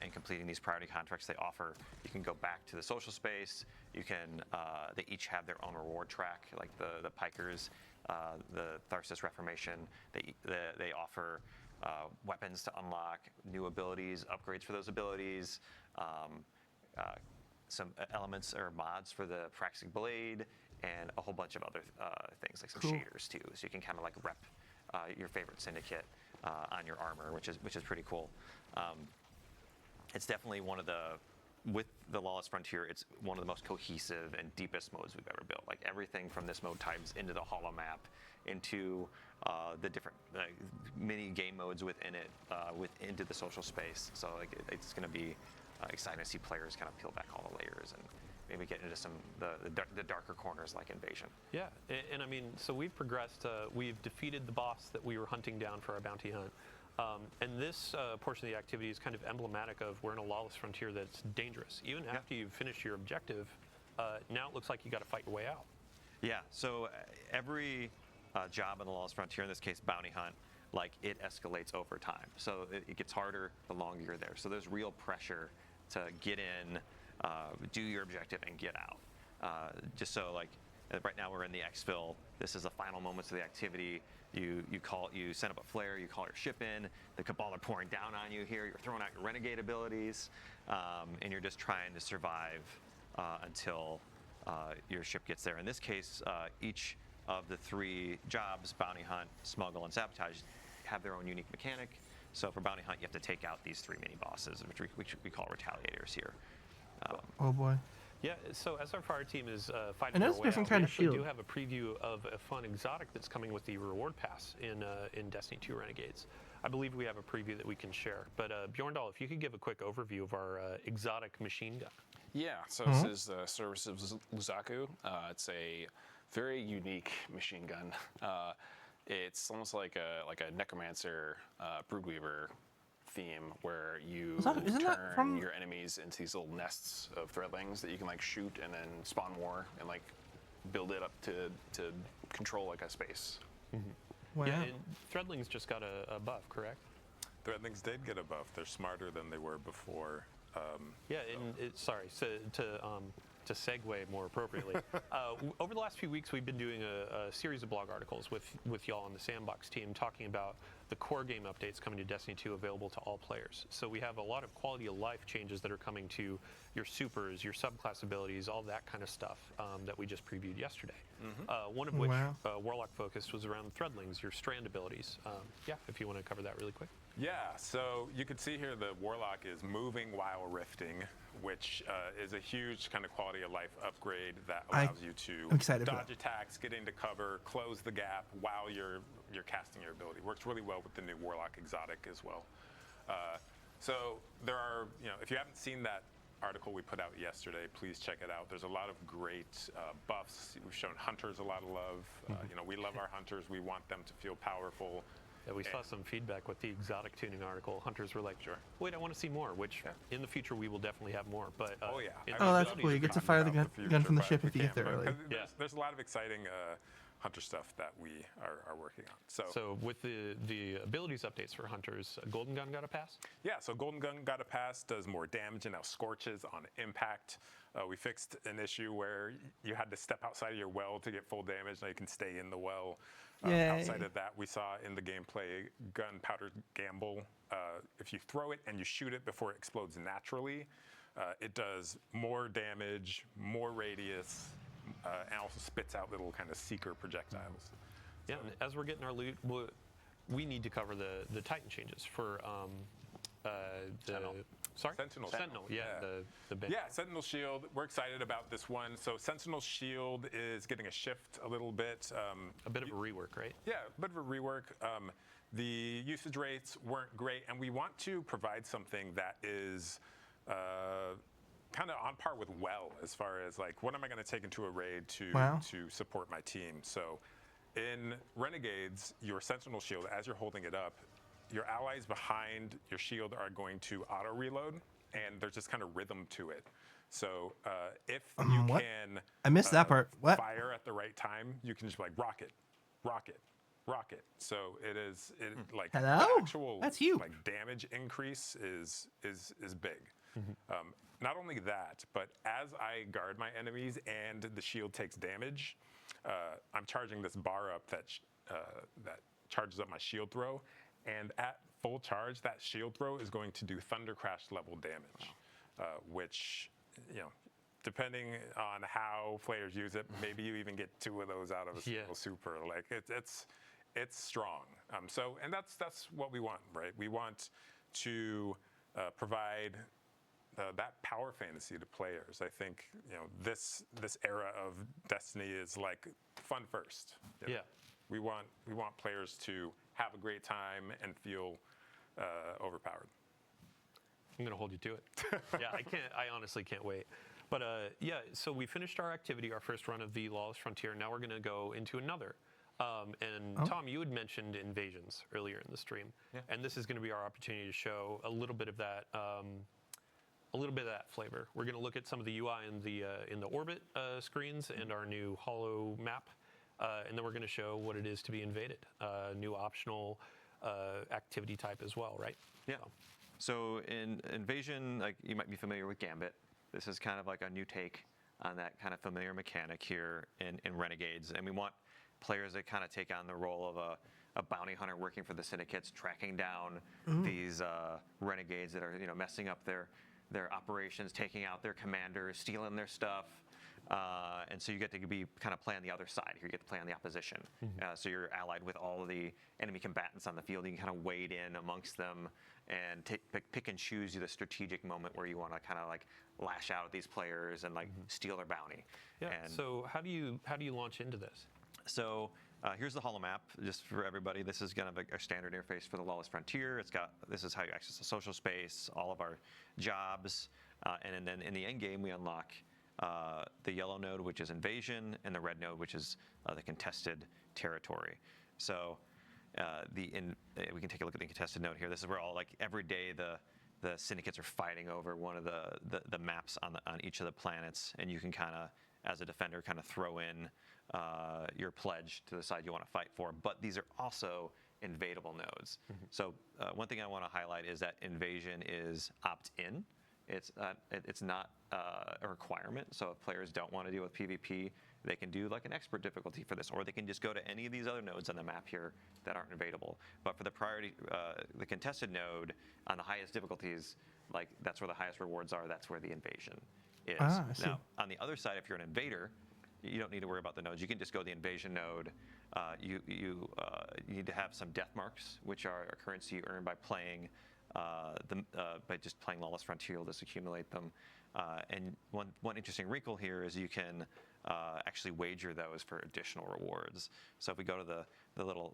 and completing these priority contracts they offer. You can go back to the social space. You can they each have their own reward track, like the Pikers, the Tharsis Reformation. They offer weapons to unlock, new abilities, upgrades for those abilities, some elements or mods for the Praxic Blade, and a whole bunch of other things like some shaders too. So you can kind of like rep your favorite syndicate on your armor, which is pretty cool. It's definitely with the Lawless Frontier, it's one of the most cohesive and deepest modes we've ever built. Like everything from this mode ties into the holo map, into the different mini game modes within it, into the social space. So like it's going to be exciting to see players kind of peel back all the layers and maybe get into some the darker corners like Invasion. Yeah, and I mean, so we've progressed. We've defeated the boss that we were hunting down for our bounty hunt. And this portion of the activity is kind of emblematic of we're in a lawless frontier that's dangerous. Even after you've finished your objective, now it looks like you got to fight your way out. Yeah, so every job in the lawless frontier, in this case bounty hunt, like it escalates over time. So it gets harder the longer you're there. So there's real pressure to get in, do your objective, and get out. Just so like right now we're in the exfil. This is the final moments of the activity. You send up a flare, you call your ship in, the Cabal are pouring down on you here, you're throwing out your renegade abilities, and you're just trying to survive until your ship gets there. In this case, each of the 3 jobs, bounty hunt, smuggle, and sabotage, have their own unique mechanic. So for bounty hunt, you have to take out these 3 mini bosses, which we call retaliators here. Oh boy. Yeah, so as our fire team is fighting And their that's a way different out, kind we of actually shield. do have a preview of a fun exotic that's coming with the reward pass in Destiny 2 Renegades. I believe we have a preview that we can share. But Bjorndal, if you could give a quick overview of our exotic machine gun. Yeah, so this is the Service of Luzaku. It's a very unique machine gun. It's almost like a necromancer, broodweaver theme where you Isn't that turn from- your enemies into these little nests of threadlings that you can like shoot and then spawn more and like build it up to control like a space. Wow. Yeah, and Threadlings just got a buff, correct? Threadlings did get a buff. They're smarter than they were before. Yeah, and sorry, so to segue more appropriately, over the last few weeks we've been doing a series of blog articles with y'all on the Sandbox team talking about the core game updates coming to Destiny 2 available to all players. So we have a lot of quality of life changes that are coming to your supers, your subclass abilities, all that kind of stuff that we just previewed yesterday. One of which Warlock focused was around Threadlings, your strand abilities. Yeah, if you want to cover that really quick. Yeah, so you can see here the Warlock is moving while rifting, which is a huge kind of quality of life upgrade that allows you I'm excited to for dodge attacks, get into cover, close the gap while you're casting your ability. Works really well with the new Warlock exotic as well. So there are, if you haven't seen that article we put out yesterday, please check it out. There's a lot of great buffs. We've shown hunters a lot of love. We love our hunters. We want them to feel powerful. Yeah, we saw some feedback with the exotic tuning article. Hunters were like, wait, I want to see more, which in the future we will definitely have more. But that's cool. You get to fire the gun from the ship if you get there early. There's a lot of exciting hunter stuff that we are working on. So with the abilities updates for hunters, Golden Gun got a pass? Yeah, so Golden Gun got a pass, does more damage, and now scorches on impact. We fixed an issue where you had to step outside of your well to get full damage. Now you can stay in the well. Outside of that, we saw in the gameplay gunpowder gamble. If you throw it and you shoot it before it explodes naturally, it does more damage, more radius, and also spits out little kind of seeker projectiles. Yeah, and as we're getting our loot, we need to cover the Titan changes for Sentinel. Sorry? Sentinel. Yeah, the big. Yeah, Sentinel Shield. We're excited about this one. So Sentinel Shield is getting a shift a little bit. A bit of a rework, right? Yeah, a bit of a rework. The usage rates weren't great, and we want to provide something that is kind of on par with Well, as far as like, what am I going to take into a raid to support my team? So in Renegades, your Sentinel Shield, as you're holding it up, your allies behind your shield are going to auto reload, and there's just kind of rhythm to it. So if you can, I missed that part. What? Fire at the right time, you can just be like rocket, rocket, rocket. So it is like Hello? the actual That's huge. like damage increase is big. Not only that, but as I guard my enemies and the shield takes damage, I'm charging this bar up that charges up my shield throw. And at full charge, that shield throw is going to do Thunder Crash level damage, which, depending on how players use it, maybe you even get 2 of those out of a single super. Like it's strong. And that's what we want, right? We want to provide that power fantasy to players. I think this era of Destiny is like fun first. Yeah. We want players to have a great time and feel overpowered. I'm gonna hold you to it. Yeah, I honestly can't wait. But yeah, so we finished our activity, our first run of the Lawless Frontier. Now we're gonna go into another. And Tom, you had mentioned invasions earlier in the stream, and this is going to be our opportunity to show a little bit of that. Flavor. We're going to look at some of the UI in the orbit screens and our new holo map, and then we're going to show what it is to be invaded. New optional activity type as well, right? Yeah. So in Invasion, like you might be familiar with Gambit. This is kind of like a new take on that kind of familiar mechanic here in Renegades, and we want players that kind of take on the role of a bounty hunter working for the syndicates, tracking down these renegades that are messing up their operations, taking out their commanders, stealing their stuff. And so you get to be kind of play on the other side here. You get to play on the opposition. So you're allied with all of the enemy combatants on the field. You can kind of wade in amongst them and pick and choose the strategic moment where you want to kind of like lash out at these players and like steal their bounty. Yeah. And So how do you launch into this? so here's the holo map, just for everybody. This is kind of our standard interface for the Lawless Frontier. This is how you access the social space, all of our jobs, and then in the end game we unlock the yellow node, which is invasion, and the red node, which is the contested territory. So we can take a look at the contested node here. This is where all every day the syndicates are fighting over one of the maps on each of the planets, and you can kind of, as a defender, kind of throw in your pledge to the side you want to fight for. But these are also invadable nodes. So one thing I want to highlight is that invasion is opt-in. It's not a requirement. So if players don't want to deal with PvP, they can do like an expert difficulty for this, or they can just go to any of these other nodes on the map here that aren't invadable. But for the priority, the contested node on the highest difficulties, that's where the highest rewards are. That's where the invasion is. I see. Now, on the other side, if you're an invader, you don't need to worry about the nodes. You can just go to the invasion node. You need to have some death marks, which are a currency you earn by playing by just playing Lawless Frontier. You'll just accumulate them. And one interesting wrinkle here is you can actually wager those for additional rewards. So if we go to the little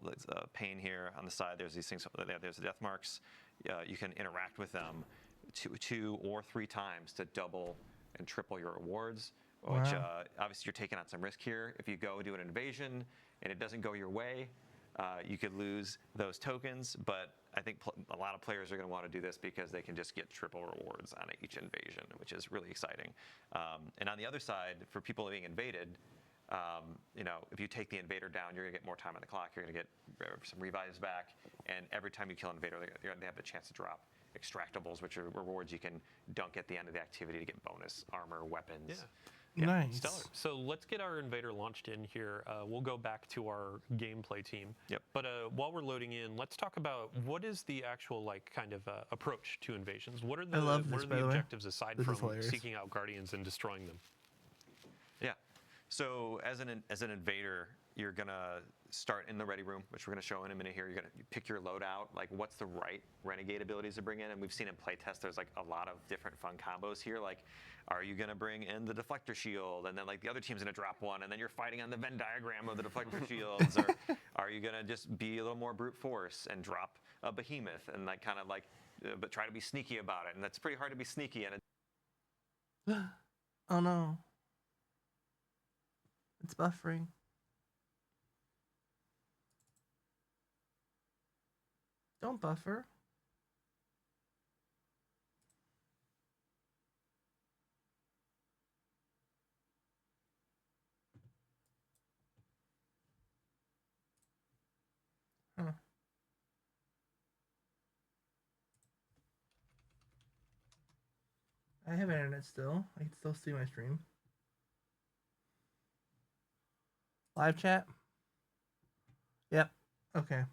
pane here on the side, there's these things. There's the death marks. You can interact with them two or three times to double and triple your rewards. Which obviously you're taking on some risk here. If you go do an invasion and it doesn't go your way, you could lose those tokens. But I think a lot of players are going to want to do this because they can just get triple rewards on each invasion, which is really exciting. And on the other side, for people being invaded, if you take the invader down, you're going to get more time on the clock. You're going to get some revives back, and every time you kill an invader, they have the chance to drop extractables, which are rewards you can dunk at the end of the activity to get bonus armor, weapons. Yeah. Nice. Stellar. So let's get our invader launched in here. We'll go back to our gameplay team. Yep. But while we're loading in, let's talk about what is the actual kind of approach to invasions. What are the objectives aside from seeking out guardians and destroying them? Yeah. So as an invader, you're gonna start in the ready room, which we're gonna show in a minute here. You're gonna pick your loadout, like what's the right renegade abilities to bring in, and we've seen in playtest there's a lot of different fun combos here. Like, are you gonna bring in the deflector shield, and then the other team's gonna drop one, and then you're fighting on the Venn diagram of the deflector shields, or are you gonna just be a little more brute force and drop a behemoth and but try to be sneaky about it, and that's pretty hard to be sneaky in it. Oh no. It's buffering. Don't buffer. Huh. I have internet still. I can still see my stream. Live chat? Yep. Okay.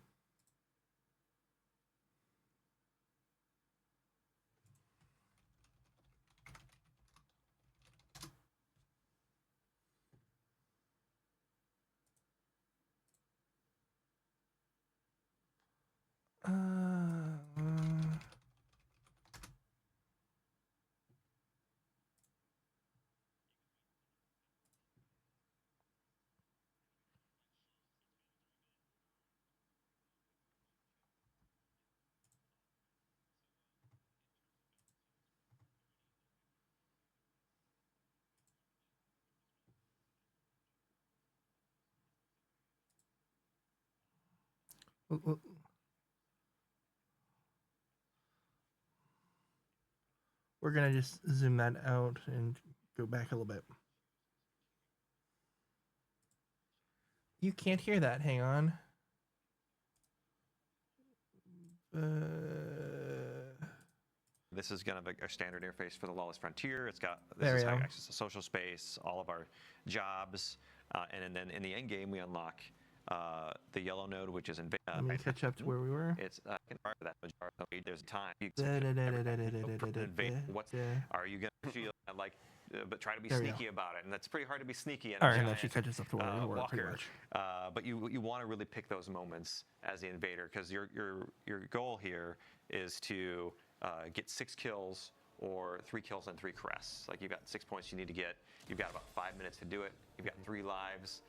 We're gonna just zoom that out and go back a little bit. You can't hear that. Hang on. This is kind of a standard interface for the Lawless Frontier. It's got There this is we how you go. access the social space, all of our jobs, and then in the end game we unlock the yellow node, which is in. Let me catch up to where we were. It's part of that majority. There's time. What are you gonna feel like? But try to be There we sneaky about it, and that's pretty hard to be sneaky. All right, and that should catch us up to where we were, pretty Walker. much. But you want to really pick those moments as the invader, because your goal here is to get 6 kills or 3 kills and 3 caress. Like, you've got 6 points you need to get. You've got about 5 minutes to do it. You've got 3 lives.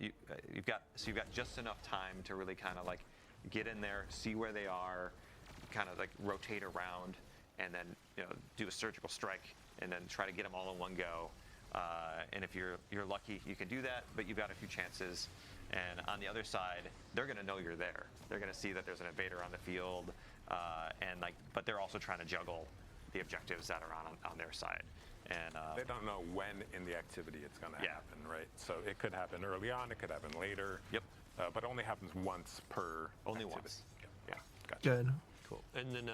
You've got just enough time to really kind of like get in there, see where they are, kind of like rotate around, and then do a surgical strike, and then try to get them all in one go. And if you're lucky, you can do that, but you've got a few chances. And on the other side, they're going to know you're there. They're going to see that there's an invader on the field, but they're also trying to juggle the objectives that are on their side. And they don't know when in the activity it's going to happen, right? So it could happen early on, it could happen later. Yep. But it only happens once per. Only activity. once. Yeah. Gotcha. Good. Cool. And then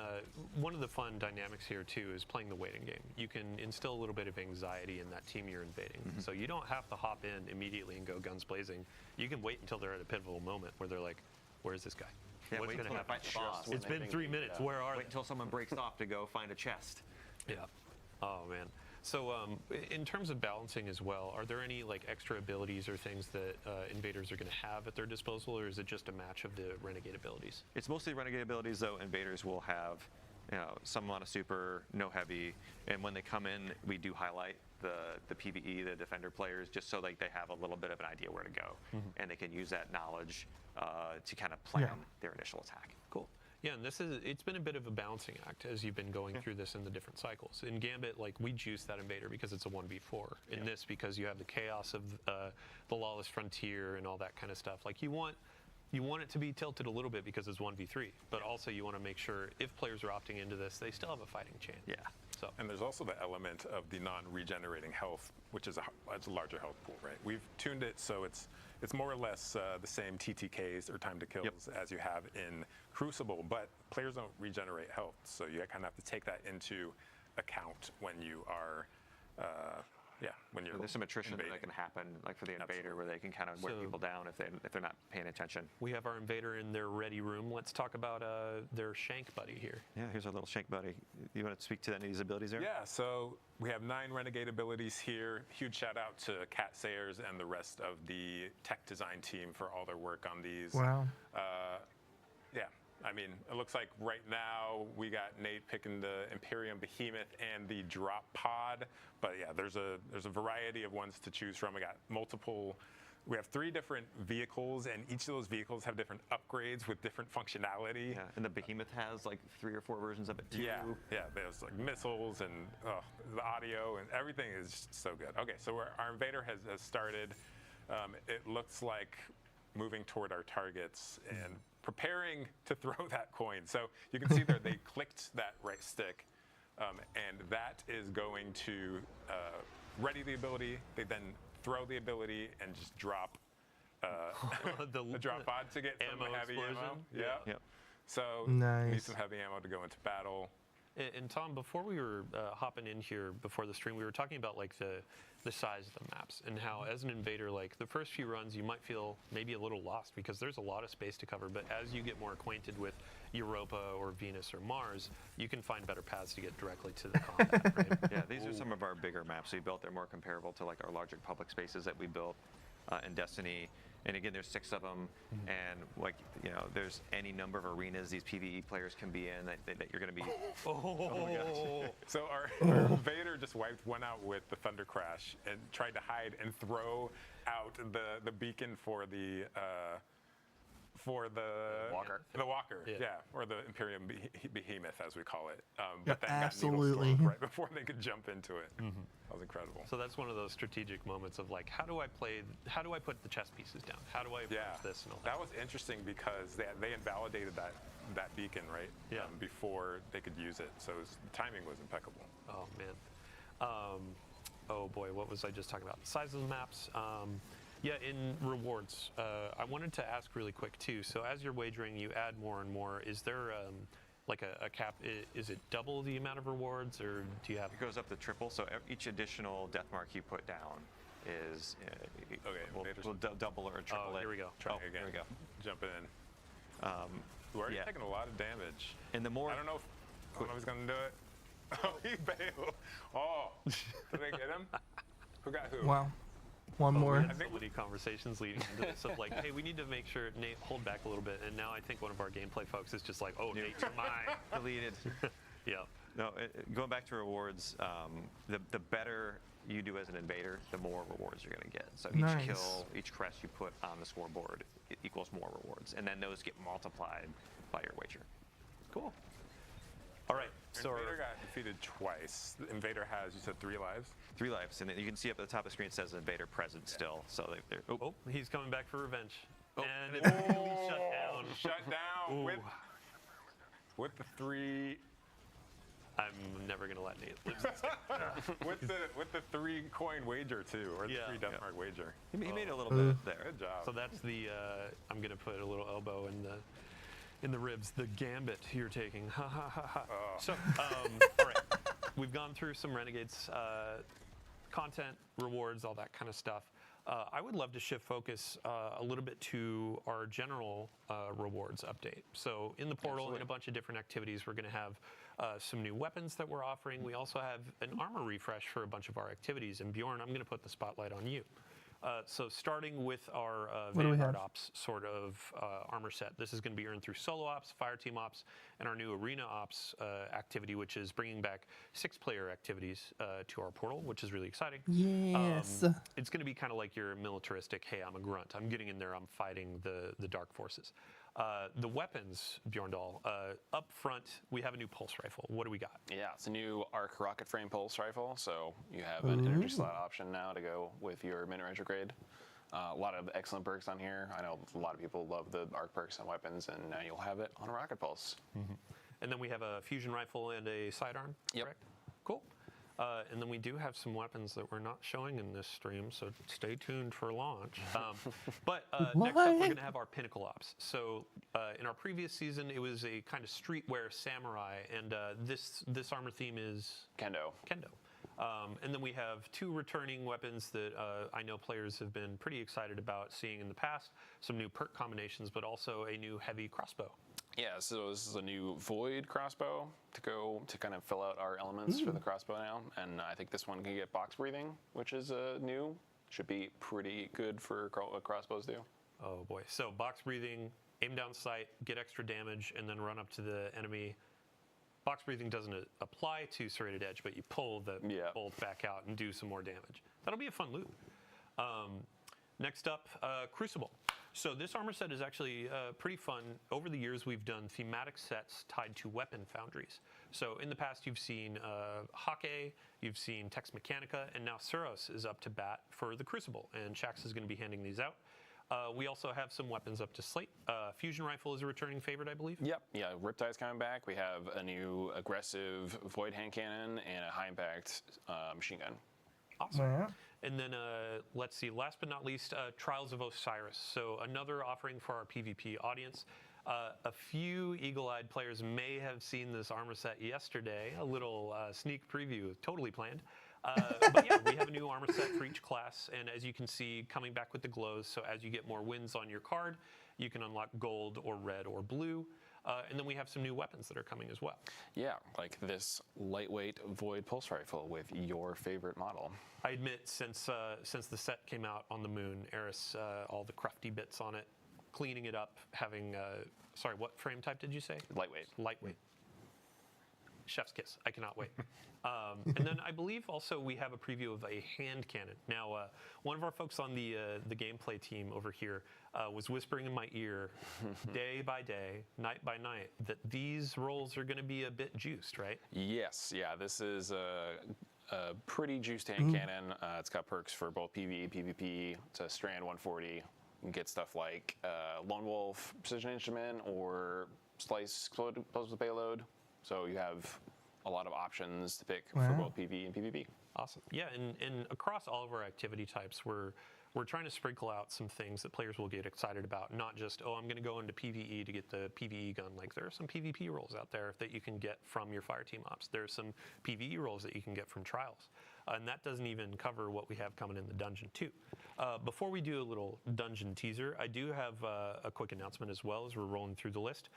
one of the fun dynamics here too is playing the waiting game. You can instill a little bit of anxiety in that team you're invading. So you don't have to hop in immediately and go guns blazing. You can wait until they're at a pivotal moment where they're like, "Where's this guy? Yeah, What's wait going to until they happen?" fight the boss. It's been 3 minutes. Where are Wait until someone breaks off to go find a chest. Yeah. Oh man. So in terms of balancing as well, are there any like extra abilities or things that invaders are going to have at their disposal, or is it just a match of the renegade abilities? It's mostly renegade abilities, though. Invaders will have, some amount of super, no heavy, and when they come in, we do highlight the PvE, the defender players, just so like they have a little bit of an idea where to go, and they can use that knowledge to kind of plan their initial attack. Cool. Yeah, and it's been a bit of a balancing act as you've been going through this in the different cycles. In Gambit, like, we juice that invader because it's a 1v4. In this, because you have the chaos of the Lawless Frontier and all that kind of stuff. Like, you want it to be tilted a little bit because it's 1v3, but also you want to make sure if players are opting into this, they still have a fighting chance. Yeah. So. And there's also the element of the non-regenerating health, which is a larger health pool, right? We've tuned it so it's more or less the same TTKs or time to kills as you have in Crucible, but players don't regenerate health, so you kind of have to take that into account when you are, when you're. There's some attrition invading. that can happen, like for the invader, where they can kind of wear people down if they're not paying attention. We have our invader in their ready room. Let's talk about their shank buddy here. Yeah, here's our little shank buddy. You want to speak to any of these abilities there? Yeah, so we have 9 renegade abilities here. Huge shout out to Cat Sayers and the rest of the tech design team for all their work on these. Wow. Yeah, I mean, it looks like right now we got Nate picking the Imperium Behemoth and the drop pod, but yeah, there's a variety of ones to choose from. We have 3 different vehicles, and each of those vehicles have different upgrades with different functionality. Yeah, and the Behemoth has like 3 or 4 versions of it too. Yeah, there's like missiles and the audio and everything is just so good. Okay, so our invader has started. It looks like moving toward our targets and preparing to throw that coin. So you can see there they clicked that right stick, and that is going to ready the ability. They then throw the ability and just drop the drop pod to get some heavy ammo. Yeah. So Nice. need some heavy ammo to go into battle. And Tom, before we were hopping in here before the stream, we were talking about like the size of the maps and how as an invader, like the first few runs, you might feel maybe a little lost because there's a lot of space to cover. But as you get more acquainted with Europa or Venus or Mars, you can find better paths to get directly to the combat. Right? Yeah, these are some of our bigger maps we built. They're more comparable to like our larger public spaces that we built in Destiny. And again, there's 6 of them, and like there's any number of arenas these PvE players can be in that you're going to be. Oh my gosh! So our invader just wiped one out with the Thunder Crash and tried to hide and throw out the beacon for the for the Walker. The Walker, Yeah. yeah, or the Imperium Behemoth, as we call it. Yeah, But then absolutely. got needle stormed right before they could jump into it. That was incredible. So that's one of those strategic moments of like, how do I put the chess pieces down? How do I approach this and all that? That was interesting because they invalidated that beacon, right? Yeah. Before they could use it, so the timing was impeccable. Oh man. Oh boy, what was I just talking about? Size of the maps. Yeah, in rewards, I wanted to ask really quick too. So as you're wagering, you add more and more. Is there like a cap? Is it double the amount of rewards, or do you have? It goes up to triple. So each additional death mark you put down is will double or triple it. Here we go. Trying again. Here we go. Jumping in. We're already taking a lot of damage. And the more I don't know if he's gonna do it. Oh, he bailed. Oh, did they get him? Who got who? Wow. One more. We had so many conversations leading into this of like, hey, we need to make sure Nate hold back a little bit. And now I think one of our gameplay folks is just like, oh, Nate, you're mine. Deleted. Yeah. No, going back to rewards, the better you do as an invader, the more rewards you're going to get. So each kill, each crest you put on the scoreboard equals more rewards, and then those get multiplied by your wager. Cool. All right. So Invader got defeated twice. The Invader has, you said, 3 lives? 3 lives, and then you can see up at the top of the screen it says Invader present still. So they're oh, he's coming back for revenge. Oh. And it's going to be shut down. Shut down with the 3. I'm never gonna let Nate lose this game. with the 3 coin wager too, or the 3 death mark wager. He made a little bit there. Good job. So that's the. I'm gonna put a little elbow in the ribs. The gambit you're taking. Ha ha ha ha. So all right, we've gone through some Renegades content, rewards, all that kind of stuff. I would love to shift focus a little bit to our general rewards update. So in the portal, in a bunch of different activities, we're going to have some new weapons that we're offering. We also have an armor refresh for a bunch of our activities. And Bjorn, I'm going to put the spotlight on you. So starting with our Vanguard Ops sort of armor set, this is going to be earned through Solo Ops, Fire Team Ops, and our new Arena Ops activity, which is bringing back 6-player activities to our portal, which is really exciting. Yes. It's going to be kind of like your militaristic, hey, I'm a grunt. I'm getting in there. I'm fighting the dark forces. The weapons, Bjorndal, up front, we have a new pulse rifle. What do we got? Yeah, it's a new arc rocket frame pulse rifle, so you have an energy slot option now to go with your mid-range grade. A lot of excellent perks on here. I know a lot of people love the arc perks on weapons, and now you'll have it on a rocket pulse. And then we have a fusion rifle and a sidearm, correct? Cool. And then we do have some weapons that we're not showing in this stream, so stay tuned for launch. But next up, we're going to have our Pinnacle Ops. So in our previous season, it was a kind of streetwear samurai, and this armor theme is Kendo. And then we have 2 returning weapons that I know players have been pretty excited about seeing in the past. Some new perk combinations, but also a new heavy crossbow. Yeah, so this is a new Void crossbow to kind of fill out our elements for the crossbow now. And I think this one can get box breathing, which is new. Should be pretty good for what crossbows do. Oh boy. So box breathing, aim down sight, get extra damage, and then run up to the enemy. Box breathing doesn't apply to Serrated Edge, but you pull the bolt back out and do some more damage. That'll be a fun loop. Next up, Crucible. So this armor set is actually pretty fun. Over the years, we've done thematic sets tied to weapon foundries. So in the past, you've seen Hake, you've seen Tex Mechanica, and now Suros is up to bat for the Crucible, and Shax is going to be handing these out. We also have some weapons up to slate. Fusion Rifle is a returning favorite, I believe. Yep, yeah, Riptide's coming back. We have a new aggressive Void hand cannon and a high impact machine gun. Awesome. Wow. And then let's see, last but not least, Trials of Osiris. So another offering for our PvP audience. A few eagle-eyed players may have seen this armor set yesterday, a little sneak preview, totally planned. But yeah, we have a new armor set for each class, and as you can see, coming back with the glows, so as you get more wins on your card, you can unlock gold or red or blue. And then we have some new weapons that are coming as well. Yeah, like this lightweight Void pulse rifle with your favorite model. I admit, since the set came out on the moon, Eris, all the crufty bits on it, cleaning it up, having, sorry, what frame type did you say? Lightweight. Lightweight. chef's kiss. I cannot wait. And then I believe also we have a preview of a hand cannon. Now, one of our folks on the gameplay team over here was whispering in my ear day by day, night by night, that these rolls are going to be a bit juiced, right? Yes, yeah, this is a pretty juiced hand cannon. It's got perks for both PvE, PvP. It's a Strand 140. You can get stuff like Lone Wolf Precision Instrument or Slice Explosive Payload. So you have a lot of options to pick for both PvE and PvP. Awesome. Yeah, and across all of our activity types, we're trying to sprinkle out some things that players will get excited about. Not just, oh, I'm going to go into PvE to get the PvE gun. Like, there are some PvP roles out there that you can get from your fire team ops. There's some PvE roles that you can get from trials. And that doesn't even cover what we have coming in the dungeon too. Before we do a little dungeon teaser, I do have a quick announcement as well as we're rolling through the list.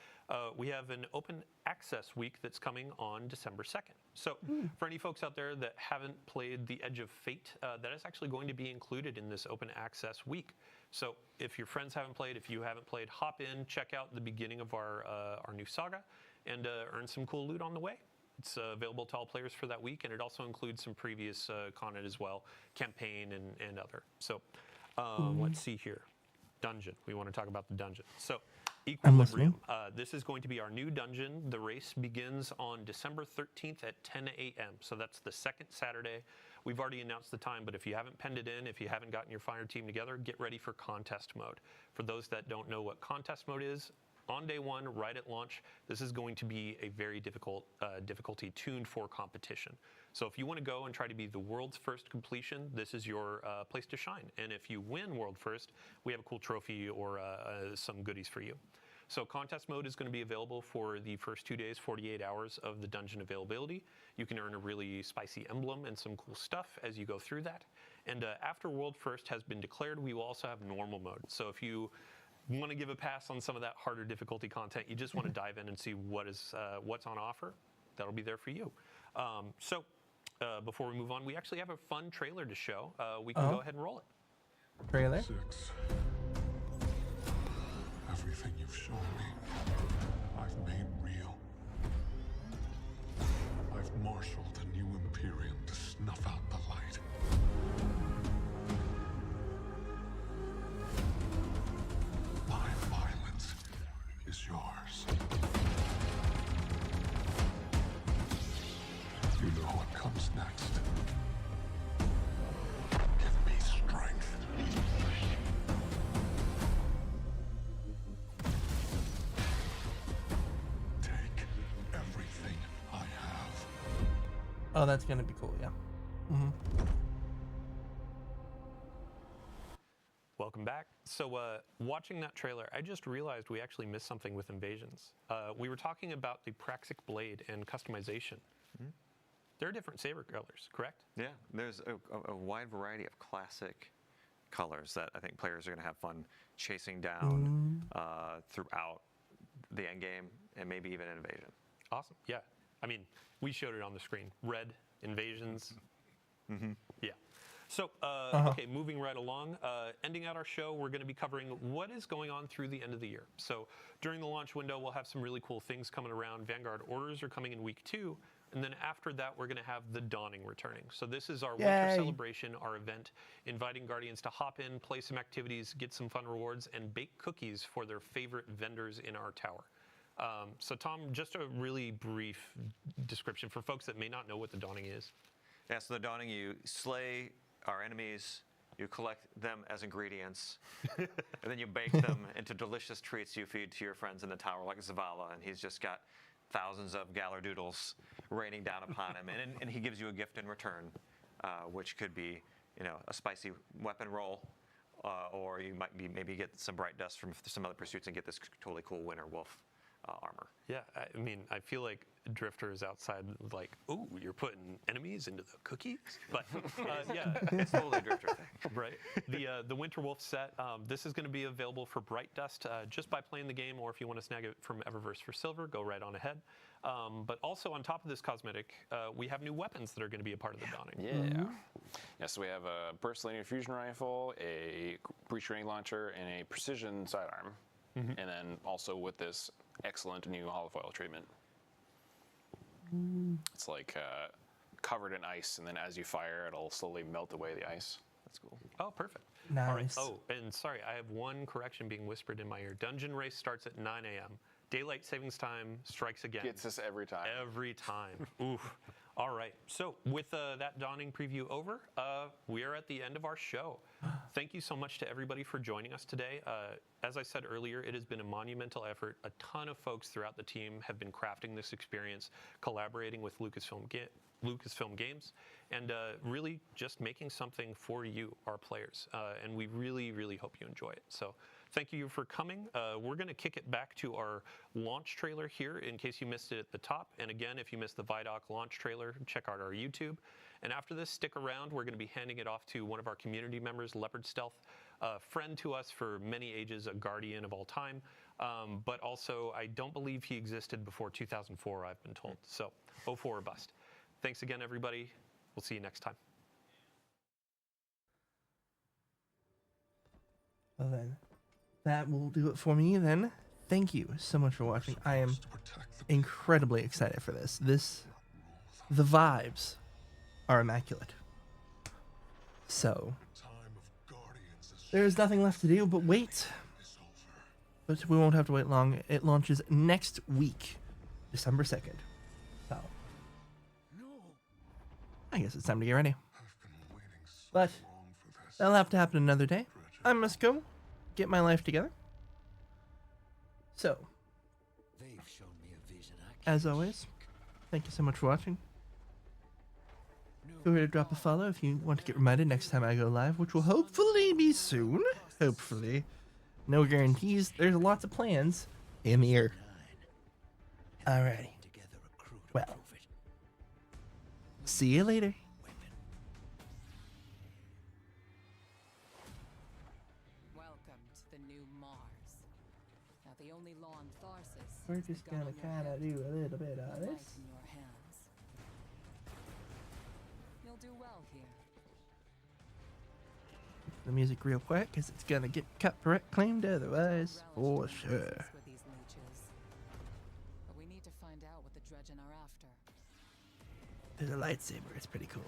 We have an open access week that's coming on December 2nd. So for any folks out there that haven't played The Edge of Fate, that is actually going to be included in this open access week. So if your friends haven't played, if you haven't played, hop in, check out the beginning of our new saga, and earn some cool loot on the way. It's available to all players for that week, and it also includes some previous content as well, campaign and other. So let's see here. Dungeon. We want to talk about the dungeon. So Equilibrium. This is going to be our new dungeon. The race begins on December 13th at 10 a.m. So that's the second Saturday. We've already announced the time, but if you haven't penned it in, if you haven't gotten your fire team together, get ready for contest mode. For those that don't know what contest mode is, on day one, right at launch, this is going to be a very difficult difficulty tuned for competition. So if you want to go and try to be the world's first completion, this is your place to shine. And if you win world first, we have a cool trophy or some goodies for you. So contest mode is going to be available for the first 2 days, 48 hours of the dungeon availability. You can earn a really spicy emblem and some cool stuff as you go through that. And after world first has been declared, we will also have normal mode. So if you want to give a pass on some of that harder difficulty content, you just want to dive in and see what's on offer, that'll be there for you. So before we move on, we actually have a fun trailer to show. We can go ahead and roll it. Trailer? 6. Everything you've shown me, I've made real. I've marshaled a new Imperium to snuff out the light. My violence is yours. You know what comes next. Give me strength. Take everything I have. Oh, that's gonna be cool. Yeah. Welcome back. So watching that trailer, I just realized we actually missed something with Invasions. We were talking about the Praxic Blade and customization. There are different saber colors, correct? Yeah, there's a wide variety of classic colors that I think players are going to have fun chasing down throughout the end game and maybe even Invasion. Awesome. Yeah. I mean, we showed it on the screen. Red, Invasions. Yeah. So, okay, moving right along, ending out our show, we're going to be covering what is going on through the end of the year. So during the launch window, we'll have some really cool things coming around. Vanguard orders are coming in week 2. And then after that, we're going to have the Dawning returning. So this is our winter celebration, our event, inviting Guardians to hop in, play some activities, get some fun rewards, and bake cookies for their favorite vendors in our tower. So Tom, just a really brief description for folks that may not know what the Dawning is. Yeah, so the Dawning, you slay our enemies, you collect them as ingredients, and then you bake them into delicious treats you feed to your friends in the tower, like Zavala, and he's just got thousands of Galardoodles raining down upon him, and he gives you a gift in return, which could be, a spicy weapon roll, or you might maybe get some bright dust from some other pursuits and get this totally cool Winter Wolf armor. Yeah, I mean, I feel like Drifter is outside like, ooh, you're putting enemies into the cookies? But yeah. It's totally a Drifter thing. Right. The Winter Wolf set, this is going to be available for Bright Dust just by playing the game, or if you want to snag it from Eververse for silver, go right on ahead. But also on top of this cosmetic, we have new weapons that are going to be a part of the Dawning. Yeah. Yeah, so we have a burst linear fusion rifle, a breach grenade launcher, and a precision sidearm. And then also with this excellent new holofoil treatment. It's like covered in ice, and then as you fire, it'll slowly melt away the ice. That's cool. Oh, perfect. Nice. All right. Oh, and sorry, I have one correction being whispered in my ear. Dungeon race starts at 9 a.m. Daylight savings time strikes again. Gets us every time. Every time. Oof. All right. So with that dawning preview over, we are at the end of our show. Thank you so much to everybody for joining us today. As I said earlier, it has been a monumental effort. A ton of folks throughout the team have been crafting this experience, collaborating with Lucasfilm Games, and really just making something for you, our players. And we really, really hope you enjoy it. So thank you for coming. We're going to kick it back to our launch trailer here in case you missed it at the top. And again, if you missed the ViDoc launch trailer, check out our YouTube. And after this, stick around. We're going to be handing it off to one of our community members, Leopard Stealth, a friend to us for many ages, a guardian of all time. But also, I don't believe he existed before 2004, I've been told. So 04 or bust. Thanks again, everybody. We'll see you next time. Well then, that will do it for me then. Thank you so much for watching. I am incredibly excited for this. The vibes are immaculate. So, there's nothing left to do but wait. But we won't have to wait long. It launches next week, December 2nd. So, I guess it's time to get ready. But that'll have to happen another day. I must go get my life together. So, as always, thank you so much for watching. Feel free to drop a follow if you want to get reminded next time I go live, which will hopefully be soon. Hopefully. No guarantees. There's lots of plans in the air. Alrighty. Well, see you later. Welcome to the new Mars. Now the only law in Tharsis. We're just gonna kind of do a little bit of this. In your hands. You'll do well here. The music real quick because it's gonna get copyright claimed otherwise, for sure. With these leeches. But we need to find out what the Dredgen are after. There's a lightsaber. It's pretty cool.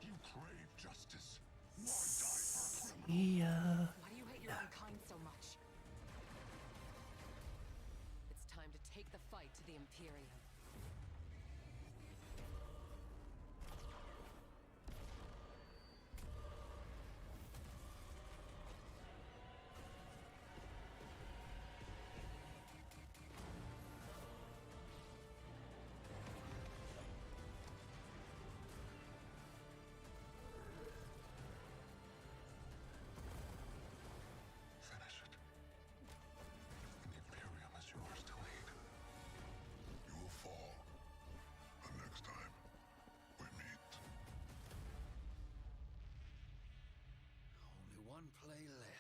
You crave justice. See ya. Why do you hate your own kind so much? It's time to take the fight to the Imperium. Finish it. And the Imperium is yours to lead. You will fall the next time we meet. Only one play left.